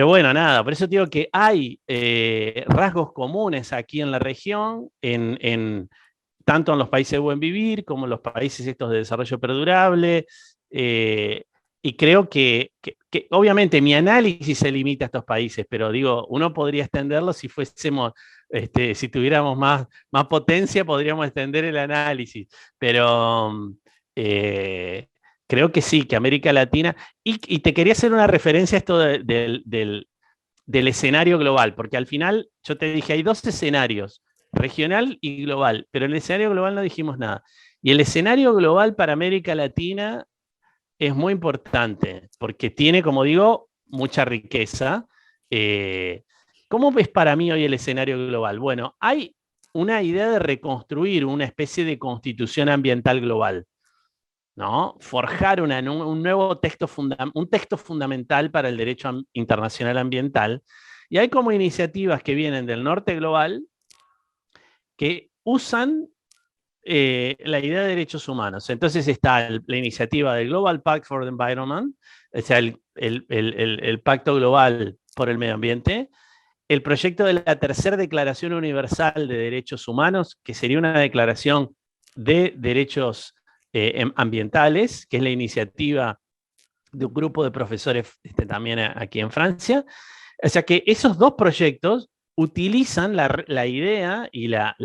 bueno, nada, por eso digo que hay rasgos comunes aquí en la región, tanto en los países de buen vivir como en los países estos de desarrollo perdurable. Y creo que obviamente mi análisis se limita a estos países, pero digo, uno podría extenderlo si fuésemos... si tuviéramos más potencia, podríamos extender el análisis, pero creo que sí, que América Latina, y te quería hacer una referencia a esto del escenario global, porque al final yo te dije, hay 2 escenarios, regional y global, pero en el escenario global no dijimos nada. Y el escenario global para América Latina es muy importante, porque tiene, como digo, mucha riqueza. ¿Cómo ves para mí hoy el escenario global? Bueno, hay una idea de reconstruir una especie de constitución ambiental global, ¿no? Forjar un nuevo texto, un texto fundamental para el derecho internacional ambiental. Y hay como iniciativas que vienen del norte global que usan la idea de derechos humanos. Entonces está la iniciativa del Global Pact for the Environment, o sea, el Pacto Global por el Medio Ambiente, el proyecto de la tercera Declaración Universal de Derechos Humanos, que sería una declaración de derechos ambientales, que es la iniciativa de un grupo de profesores también aquí en Francia. O sea que esos dos proyectos utilizan la idea y la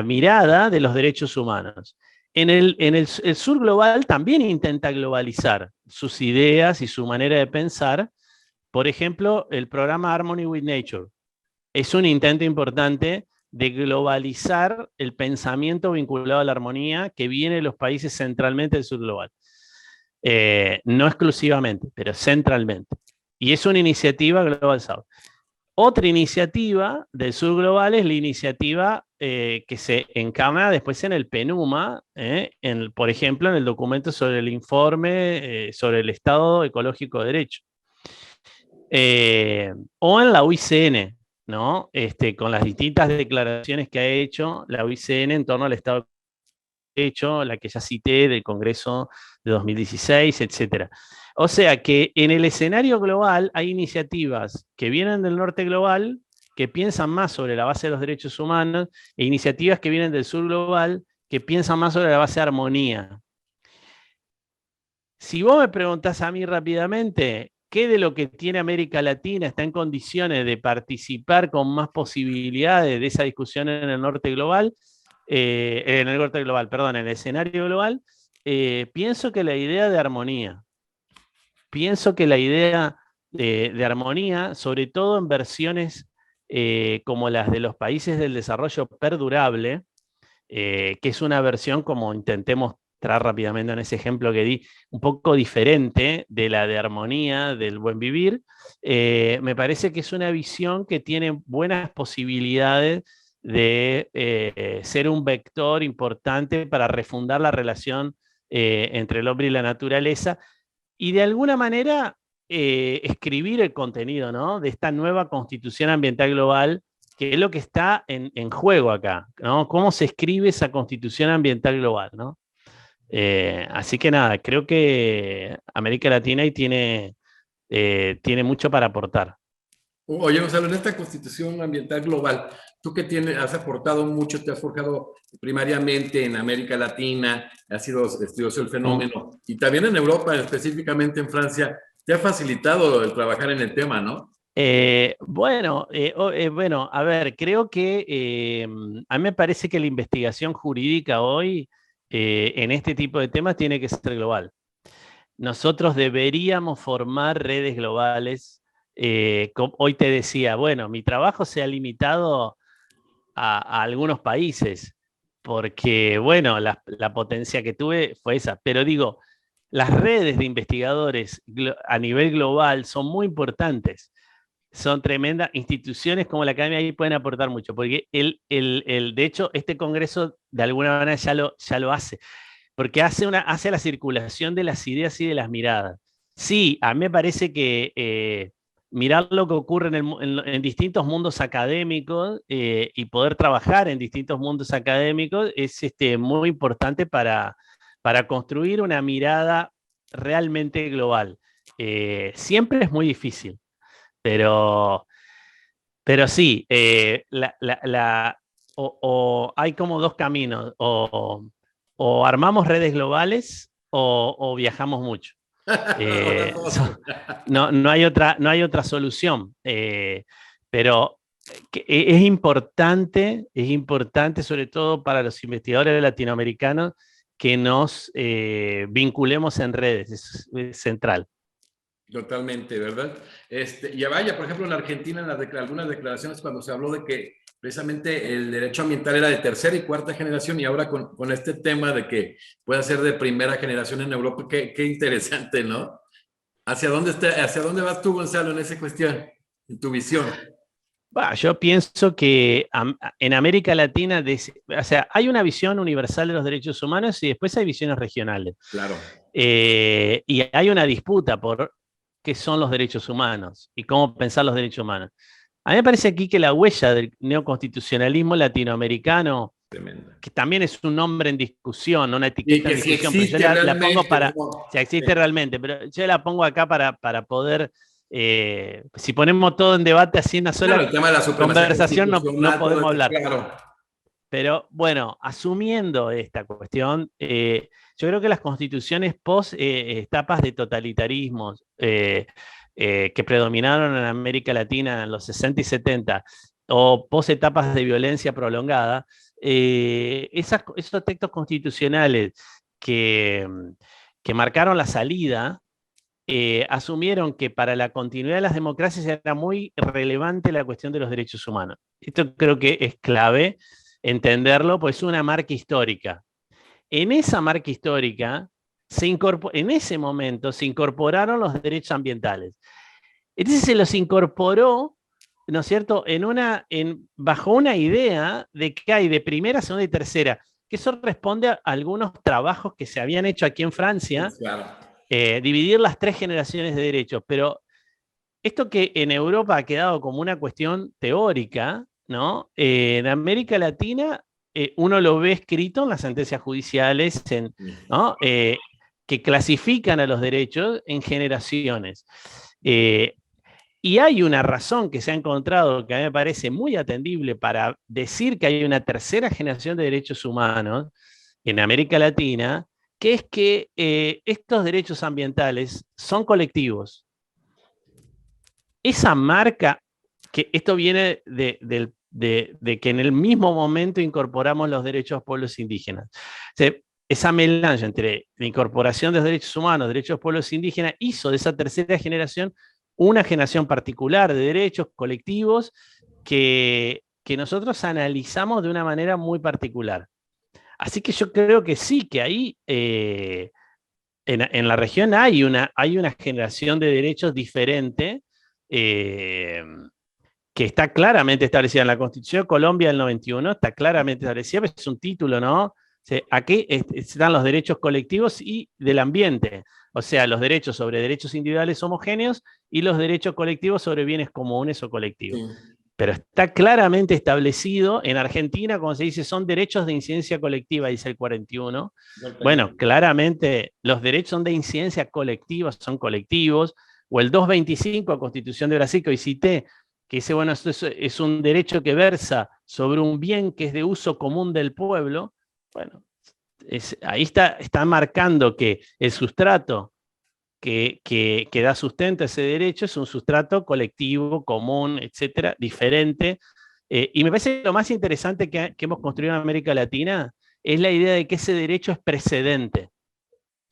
mirada de los derechos humanos. El sur global también intenta globalizar sus ideas y su manera de pensar. Por ejemplo, el programa Harmony with Nature es un intento importante de globalizar el pensamiento vinculado a la armonía que viene de los países centralmente del sur global. No exclusivamente, pero centralmente. Y es una iniciativa Global South. Otra iniciativa del sur global es la iniciativa que se encarna después en el PNUMA, por ejemplo, en el documento sobre el informe sobre el Estado Ecológico de Derecho. O en la UICN, ¿no? Con las distintas declaraciones que ha hecho la UICN en torno al Estado de Derecho, la que ya cité del Congreso de 2016, etc. O sea que en el escenario global hay iniciativas que vienen del norte global, que piensan más sobre la base de los derechos humanos, e iniciativas que vienen del sur global, que piensan más sobre la base de armonía. Si vos me preguntás a mí rápidamente, ¿qué de lo que tiene América Latina está en condiciones de participar con más posibilidades de esa discusión en el norte global? En el escenario global, pienso que la idea de armonía. Pienso que la idea de armonía, sobre todo en versiones como las de los países del desarrollo perdurable, que es una versión, como intenté mostrar rápidamente en ese ejemplo que di, un poco diferente de la de armonía, del buen vivir, me parece que es una visión que tiene buenas posibilidades de ser un vector importante para refundar la relación entre el hombre y la naturaleza, y de alguna manera escribir el contenido, ¿no?, de esta nueva Constitución Ambiental Global, que es lo que está en juego acá, ¿no? ¿Cómo se escribe esa Constitución Ambiental Global, ¿no? Así que nada, creo que América Latina ahí tiene mucho para aportar. Oye, Gonzalo, en esta Constitución Ambiental Global, tú que has aportado mucho, te has forjado primariamente en América Latina, has sido estudioso del fenómeno, y también en Europa, específicamente en Francia, te ha facilitado el trabajar en el tema, ¿no? Bueno, a ver, creo que a mí me parece que la investigación jurídica hoy en este tipo de temas tiene que ser global. Nosotros deberíamos formar redes globales. Hoy te decía, bueno, mi trabajo se ha limitado a algunos países, porque, bueno, la potencia que tuve fue esa. Pero digo, las redes de investigadores a nivel global son muy importantes. Son tremendas instituciones como la Academia, ahí pueden aportar mucho, porque de hecho, este congreso de alguna manera ya lo hace, porque hace la circulación de las ideas y de las miradas. Sí, a mí me parece que mirar lo que ocurre en distintos mundos académicos y poder trabajar en distintos mundos académicos es muy importante para construir una mirada realmente global. Siempre es muy difícil. Pero sí, o hay como dos caminos, o armamos redes globales o viajamos mucho. No hay otra solución. Pero es importante, sobre todo para los investigadores latinoamericanos, que nos vinculemos en redes, es central. Totalmente, ¿verdad? Ya vaya, por ejemplo, en Argentina, en algunas declaraciones, cuando se habló de que precisamente el derecho ambiental era de tercera y cuarta generación, y ahora con este tema de que pueda ser de primera generación en Europa, qué interesante, ¿no? ¿Hacia dónde vas tú, Gonzalo, en esa cuestión, en tu visión? Yo pienso que en América Latina, o sea, hay una visión universal de los derechos humanos y después hay visiones regionales. Claro. Y hay una disputa por qué son los derechos humanos y cómo pensar los derechos humanos. A mí me parece aquí que la huella del neoconstitucionalismo latinoamericano, Tremenda. que también es un nombre en discusión, una Y etiqueta en que si discusión, pero yo existe la pongo realmente, para, ¿no? si Sí, existe realmente, pero yo la pongo acá para poder, si ponemos todo en debate así en una claro, sola el tema de la supremacía conversación, no constitucional, todo podemos esto, hablar. claro. Pero bueno, asumiendo esta cuestión, yo creo que las constituciones post etapas de totalitarismos que predominaron en América Latina en los 60 y 70, o post etapas de violencia prolongada, esos textos constitucionales que, que marcaron la salida, asumieron que para la continuidad de las democracias era muy relevante la cuestión de los derechos humanos. Esto creo que es clave entenderlo, pues es una marca histórica. En esa marca histórica, en ese momento se incorporaron los derechos ambientales. Entonces se los incorporó, ¿no es cierto?, bajo una idea de que hay de primera, segunda y tercera, que eso responde a algunos trabajos que se habían hecho aquí en Francia, Claro. dividir las 3 generaciones de derechos, pero esto que en Europa ha quedado como una cuestión teórica, ¿no? En América Latina uno lo ve escrito en las sentencias judiciales, ¿no? Que clasifican a los derechos en generaciones. Y hay una razón que se ha encontrado que a mí me parece muy atendible para decir que hay una tercera generación de derechos humanos en América Latina, que es que estos derechos ambientales son colectivos. Esa marca, que esto viene de que en el mismo momento incorporamos los derechos de los pueblos indígenas. O sea, esa melange entre la incorporación de los derechos humanos, derechos de los pueblos indígenas, hizo de esa tercera generación una generación particular de derechos colectivos que nosotros analizamos de una manera muy particular. Así que yo creo que sí, que ahí en la región hay una generación de derechos diferente eh, que está claramente establecida en la Constitución de Colombia del 91, está claramente establecida, es un título, ¿no? O sea, aquí están los derechos colectivos y del ambiente, o sea, los derechos sobre derechos individuales homogéneos y los derechos colectivos sobre bienes comunes o colectivos. Sí. Pero está claramente establecido en Argentina, como se dice, son derechos de incidencia colectiva, dice el 41. Bueno, claramente los derechos son de incidencia colectiva, son colectivos, o el 225 a Constitución de Brasil, que hoy cité, que dice, bueno, esto es un derecho que versa sobre un bien que es de uso común del pueblo. Bueno, ahí está marcando que el sustrato que da sustento a ese derecho es un sustrato colectivo, común, etcétera, diferente. Y me parece que lo más interesante que hemos construido en América Latina es la idea de que ese derecho es precedente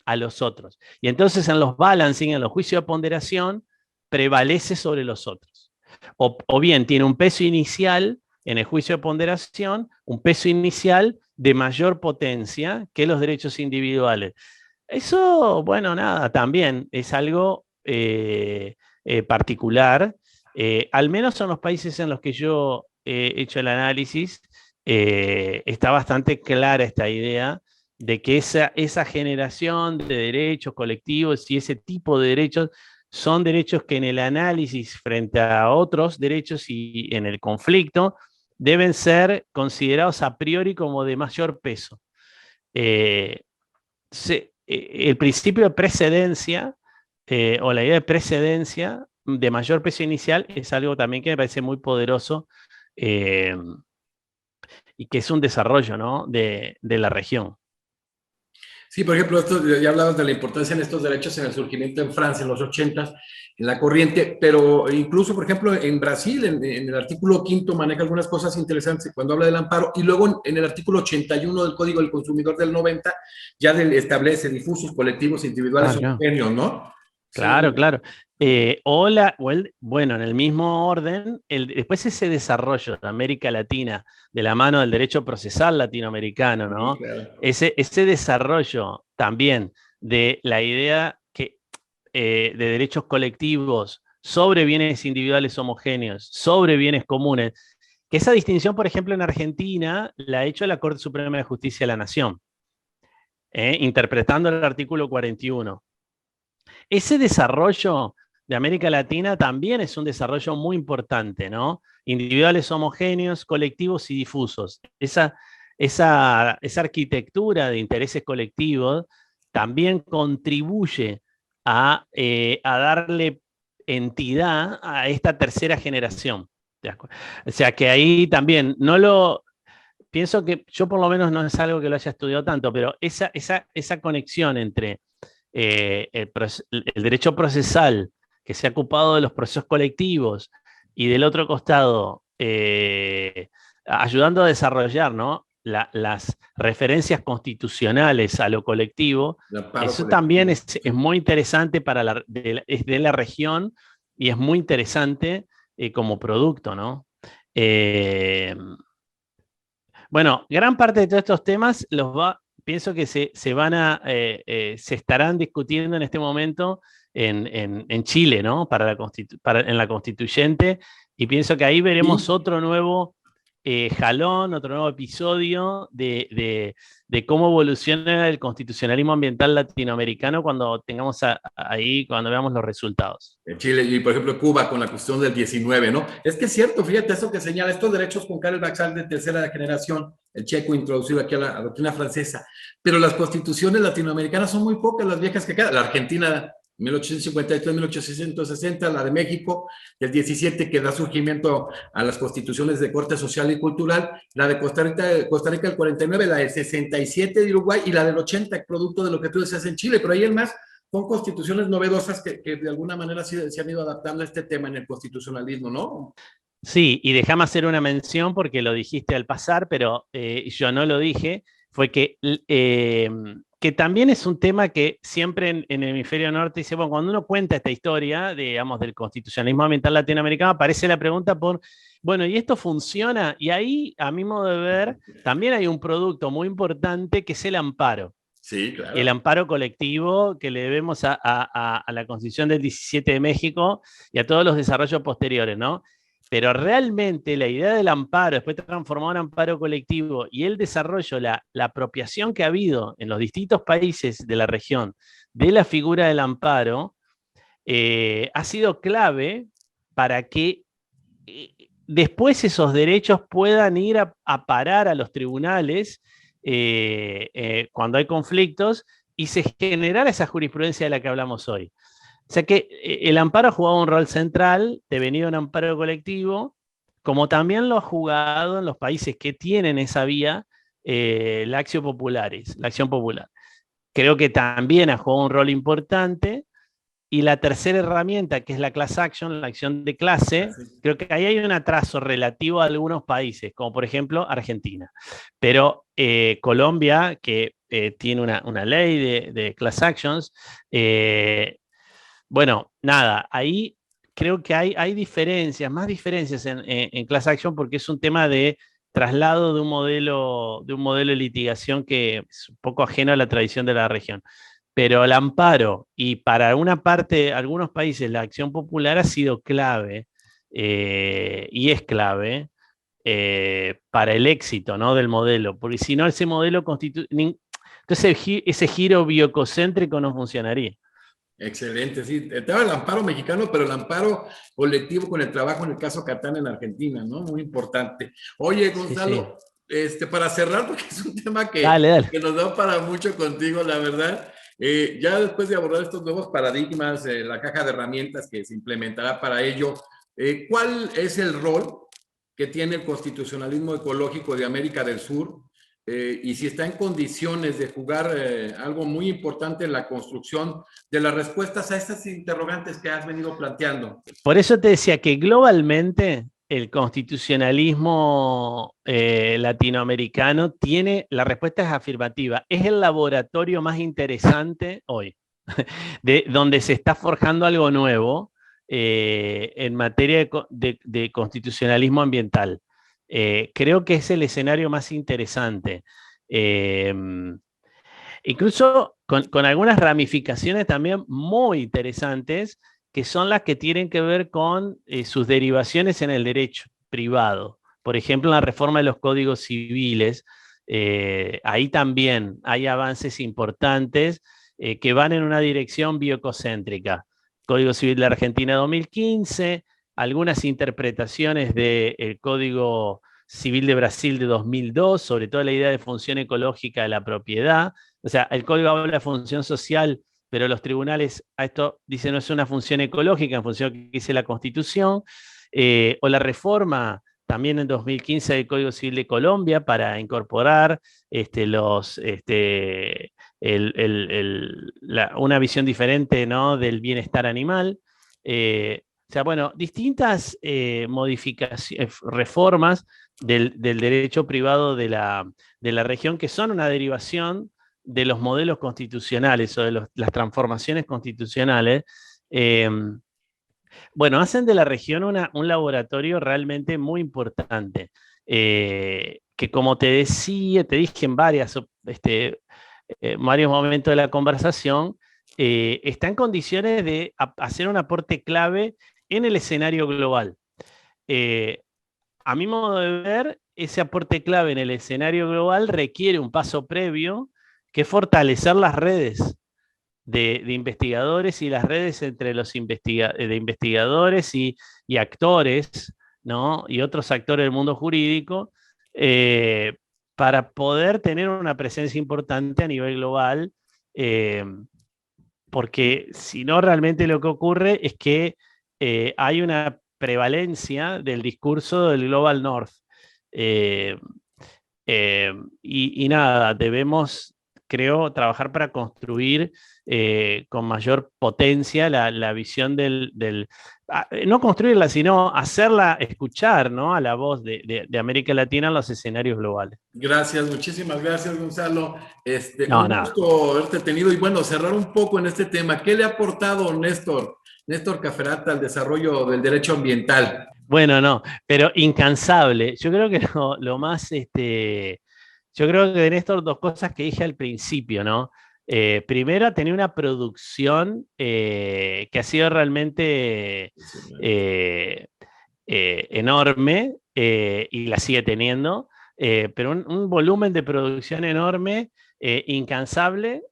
a los otros. Y entonces en los balancing, en los juicios de ponderación, prevalece sobre los otros. O bien tiene un peso inicial en el juicio de ponderación, un peso inicial de mayor potencia que los derechos individuales. Eso, bueno, nada, también es algo particular. Al menos en los países en los que yo he hecho el análisis, está bastante clara esta idea de que esa generación de derechos colectivos y ese tipo de derechos son derechos que en el análisis frente a otros derechos y en el conflicto deben ser considerados a priori como de mayor peso. El principio de precedencia o la idea de precedencia de mayor peso inicial es algo también que me parece muy poderoso eh, y que es un desarrollo, ¿no?, de la región. Sí, por ejemplo, esto, ya hablabas de la importancia en estos derechos en el surgimiento en Francia en los 80, en la corriente, pero incluso, por ejemplo, en Brasil, en el artículo 5 maneja algunas cosas interesantes cuando habla del amparo, y luego en el artículo 81 del Código del Consumidor del 90 ya establece difusos, colectivos, individuales, Claro. homogéneos, ¿no? Sí. Claro, claro. Bueno, en el mismo orden, después ese desarrollo de América Latina de la mano del derecho procesal latinoamericano, ¿no? Sí, claro. Ese desarrollo también de la idea de derechos colectivos sobre bienes individuales homogéneos, sobre bienes comunes, que esa distinción, por ejemplo, en Argentina la ha hecho la Corte Suprema de Justicia de la Nación, interpretando el artículo 41. Ese desarrollo de América Latina también es un desarrollo muy importante, ¿no? Individuales homogéneos, colectivos y difusos. Esa arquitectura de intereses colectivos también contribuye a darle entidad a esta tercera generación. O sea que ahí también pienso que yo por lo menos no es algo que lo haya estudiado tanto, pero esa conexión entre el derecho procesal que se ha ocupado de los procesos colectivos y del otro costado ayudando a desarrollar, ¿no? Las referencias constitucionales a lo colectivo, eso también es muy interesante es de la región y es muy interesante como producto, ¿no? Bueno, gran parte de todos estos temas pienso que se estarán discutiendo en este momento en Chile, ¿no? En la constituyente, y pienso que ahí veremos otro nuevo jalón, otro nuevo episodio de cómo evoluciona el constitucionalismo ambiental latinoamericano cuando cuando veamos los resultados. En Chile y, por ejemplo, Cuba con la cuestión del 19, ¿no? Es que es cierto, fíjate, eso que señala, estos derechos con Karl Marx de tercera generación, el checo introducido aquí a la doctrina francesa, pero las constituciones latinoamericanas son muy pocas, las viejas que quedan. La Argentina, 1853, 1860, la de México, del 17, que da surgimiento a las constituciones de corte social y cultural, la de Costa Rica del 49, la del 67 de Uruguay y la del 80, producto de lo que tú decías en Chile, pero ahí el más son constituciones novedosas que de alguna manera se han ido adaptando a este tema en el constitucionalismo, ¿no? Sí, y déjame hacer una mención porque lo dijiste al pasar, pero yo no lo dije, fue que también es un tema que siempre en el hemisferio norte dice, bueno, cuando uno cuenta esta historia, digamos, del constitucionalismo ambiental latinoamericano, aparece la pregunta bueno, ¿y esto funciona? Y ahí, a mi modo de ver, también hay un producto muy importante que es el amparo. Sí, claro. El amparo colectivo que le debemos a la Constitución del 17 de México y a todos los desarrollos posteriores, ¿no? Pero realmente la idea del amparo, después transformado en amparo colectivo y el desarrollo, la apropiación que ha habido en los distintos países de la región de la figura del amparo, ha sido clave para que después esos derechos puedan ir a parar a los tribunales cuando hay conflictos y se generara esa jurisprudencia de la que hablamos hoy. O sea que el amparo ha jugado un rol central, devenido un amparo colectivo, como también lo ha jugado en los países que tienen esa vía, la acción popular. Creo que también ha jugado un rol importante. Y la tercera herramienta, que es la class action, la acción de clase, creo que ahí hay un atraso relativo a algunos países, como por ejemplo Argentina. Pero Colombia, que tiene una ley de class actions, bueno, nada, ahí creo que hay diferencias, más diferencias en class action porque es un tema de traslado de un modelo de litigación que es un poco ajeno a la tradición de la región. Pero el amparo y para una parte, algunos países, la acción popular ha sido clave y es clave para el éxito, ¿no? Del modelo, porque si no ese modelo entonces ese giro biococéntrico no funcionaría. Excelente, sí. Estaba el amparo mexicano, pero el amparo colectivo con el trabajo en el caso Catán en Argentina, ¿no? Muy importante. Oye, Gonzalo, sí. Para cerrar, porque es un tema dale. que nos da para mucho contigo, la verdad. Ya después de abordar estos nuevos paradigmas, la caja de herramientas que se implementará para ello, ¿cuál es el rol que tiene el constitucionalismo ecológico de América del Sur? Y si está en condiciones de jugar algo muy importante en la construcción de las respuestas a estas interrogantes que has venido planteando. Por eso te decía que globalmente el constitucionalismo latinoamericano la respuesta es afirmativa, es el laboratorio más interesante hoy, donde se está forjando algo nuevo en materia de constitucionalismo ambiental. Creo que es el escenario más interesante. Incluso con algunas ramificaciones también muy interesantes, que son las que tienen que ver con sus derivaciones en el derecho privado. Por ejemplo, en la reforma de los códigos civiles, ahí también hay avances importantes que van en una dirección biococéntrica. Código Civil de Argentina 2015, algunas interpretaciones del Código Civil de Brasil de 2002, sobre todo la idea de función ecológica de la propiedad. O sea, el código habla de función social, pero los tribunales a esto dicen no es una función ecológica en función de lo que dice la Constitución, o la reforma también en 2015 del Código Civil de Colombia para incorporar una visión diferente, ¿no?, del bienestar animal. O sea, bueno, distintas modificaciones, reformas del derecho privado de la región que son una derivación de los modelos constitucionales o de las transformaciones constitucionales. Bueno, hacen de la región un laboratorio realmente muy importante, que como te decía, te dije en varios momentos de la conversación, está en condiciones de hacer un aporte clave en el escenario global. A mi modo de ver, ese aporte clave en el escenario global requiere un paso previo, que es fortalecer las redes de investigadores y las redes entre los de investigadores y actores, ¿no?, y otros actores del mundo jurídico, para poder tener una presencia importante a nivel global, porque si no, realmente lo que ocurre es que hay una prevalencia del discurso del Global North. Eh, y nada, debemos, creo, trabajar para construir con mayor potencia la visión no construirla, sino hacerla escuchar, ¿no?, a la voz de América Latina en los escenarios globales. Gracias, muchísimas gracias, Gonzalo. No, Un nada. gusto haberte tenido y bueno, cerrar un poco en este tema. ¿Qué le ha aportado Néstor Caferata al desarrollo del derecho ambiental? Bueno, no, pero incansable. Yo creo que lo más, yo creo que de Néstor, dos cosas que dije al principio, ¿no? Primero, tenía una producción que ha sido realmente enorme, y la sigue teniendo, pero un volumen de producción enorme, incansable,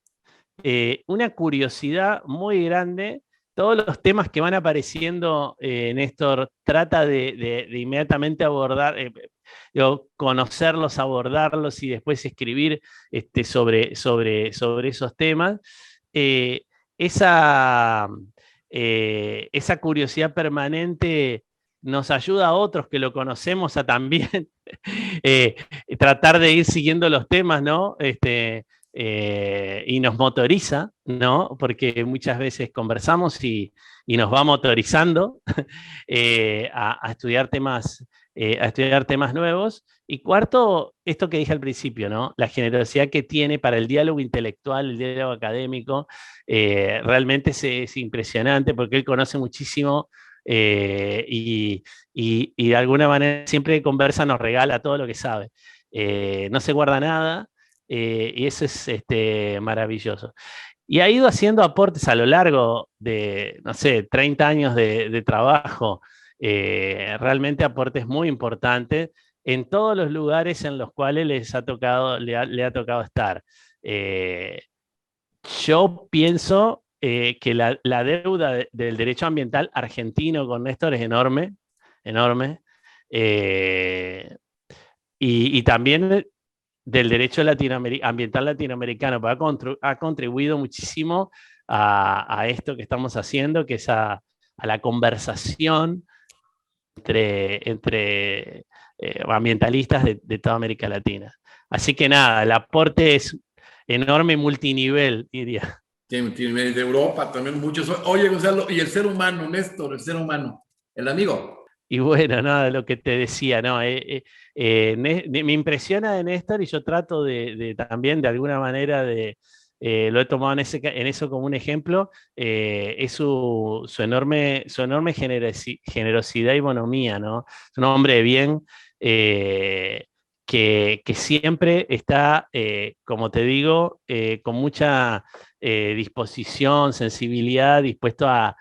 una curiosidad muy grande. Todos los temas que van apareciendo, Néstor trata de inmediatamente abordar, conocerlos, abordarlos y después escribir sobre esos temas. Eh, esa, esa curiosidad permanente nos ayuda a otros que lo conocemos a también eh, tratar de ir siguiendo los temas, ¿no? Y nos motoriza, ¿no? Porque muchas veces conversamos y nos va motorizando a estudiar temas nuevos. Y cuarto, esto que dije al principio, ¿no? La generosidad que tiene para el diálogo intelectual, el diálogo académico, realmente es impresionante porque él conoce muchísimo, y de alguna manera siempre que conversa nos regala todo lo que sabe. No se guarda nada, y eso es maravilloso. Y ha ido haciendo aportes a lo largo de, no sé, 30 años de trabajo, realmente aportes muy importantes en todos los lugares en los cuales le ha tocado estar. Yo pienso que la deuda del derecho ambiental argentino con Néstor es enorme, enorme, eh, y también del derecho ambiental latinoamericano, porque ha contribuido muchísimo a esto que estamos haciendo, que es a la conversación entre ambientalistas de toda América Latina. Así que nada, el aporte es enorme, multinivel, diría. De Europa también muchos. Oye, Gonzalo, y el ser humano, Néstor, el ser humano, el amigo. Y bueno, nada, lo que te decía, ¿no? Me impresiona de Néstor y yo trato también de alguna manera lo he tomado en eso como un ejemplo, es su enorme generosidad y bonomía, ¿no? Es un hombre de bien, que siempre está, como te digo, con mucha disposición, sensibilidad, dispuesto a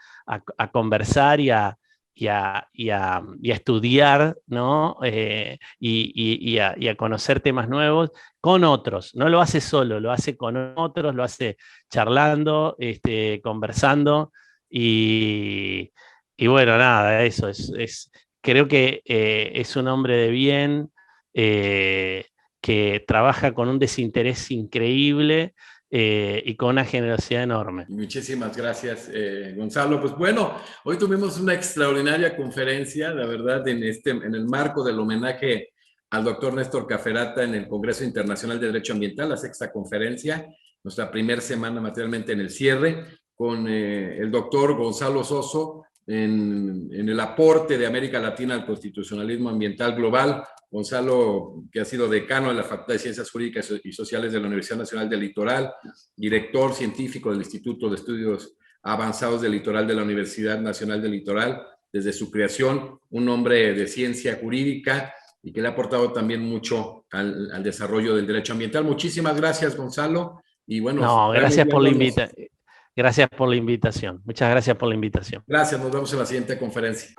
conversar y a estudiar, ¿no? Y a conocer temas nuevos con otros. No lo hace solo, lo hace con otros, lo hace charlando, conversando. Y, y bueno, nada, eso creo que es un hombre de bien, eh, que trabaja con un desinterés increíble y con una generosidad enorme. Muchísimas gracias, Gonzalo. Pues bueno, hoy tuvimos una extraordinaria conferencia, la verdad, en el marco del homenaje al doctor Néstor Caferata en el Congreso Internacional de Derecho Ambiental, la sexta conferencia, nuestra primera semana materialmente en el cierre, con el doctor Gonzalo Soso en el aporte de América Latina al constitucionalismo ambiental global. Gonzalo, que ha sido decano de la Facultad de Ciencias Jurídicas y Sociales de la Universidad Nacional del Litoral, director científico del Instituto de Estudios Avanzados del Litoral de la Universidad Nacional del Litoral, desde su creación, un hombre de ciencia jurídica y que le ha aportado también mucho al desarrollo del derecho ambiental. Muchísimas gracias, Gonzalo. Y bueno, No, estaremos viéndonos. gracias por la invitación. Muchas gracias por la invitación. Gracias, nos vemos en la siguiente conferencia.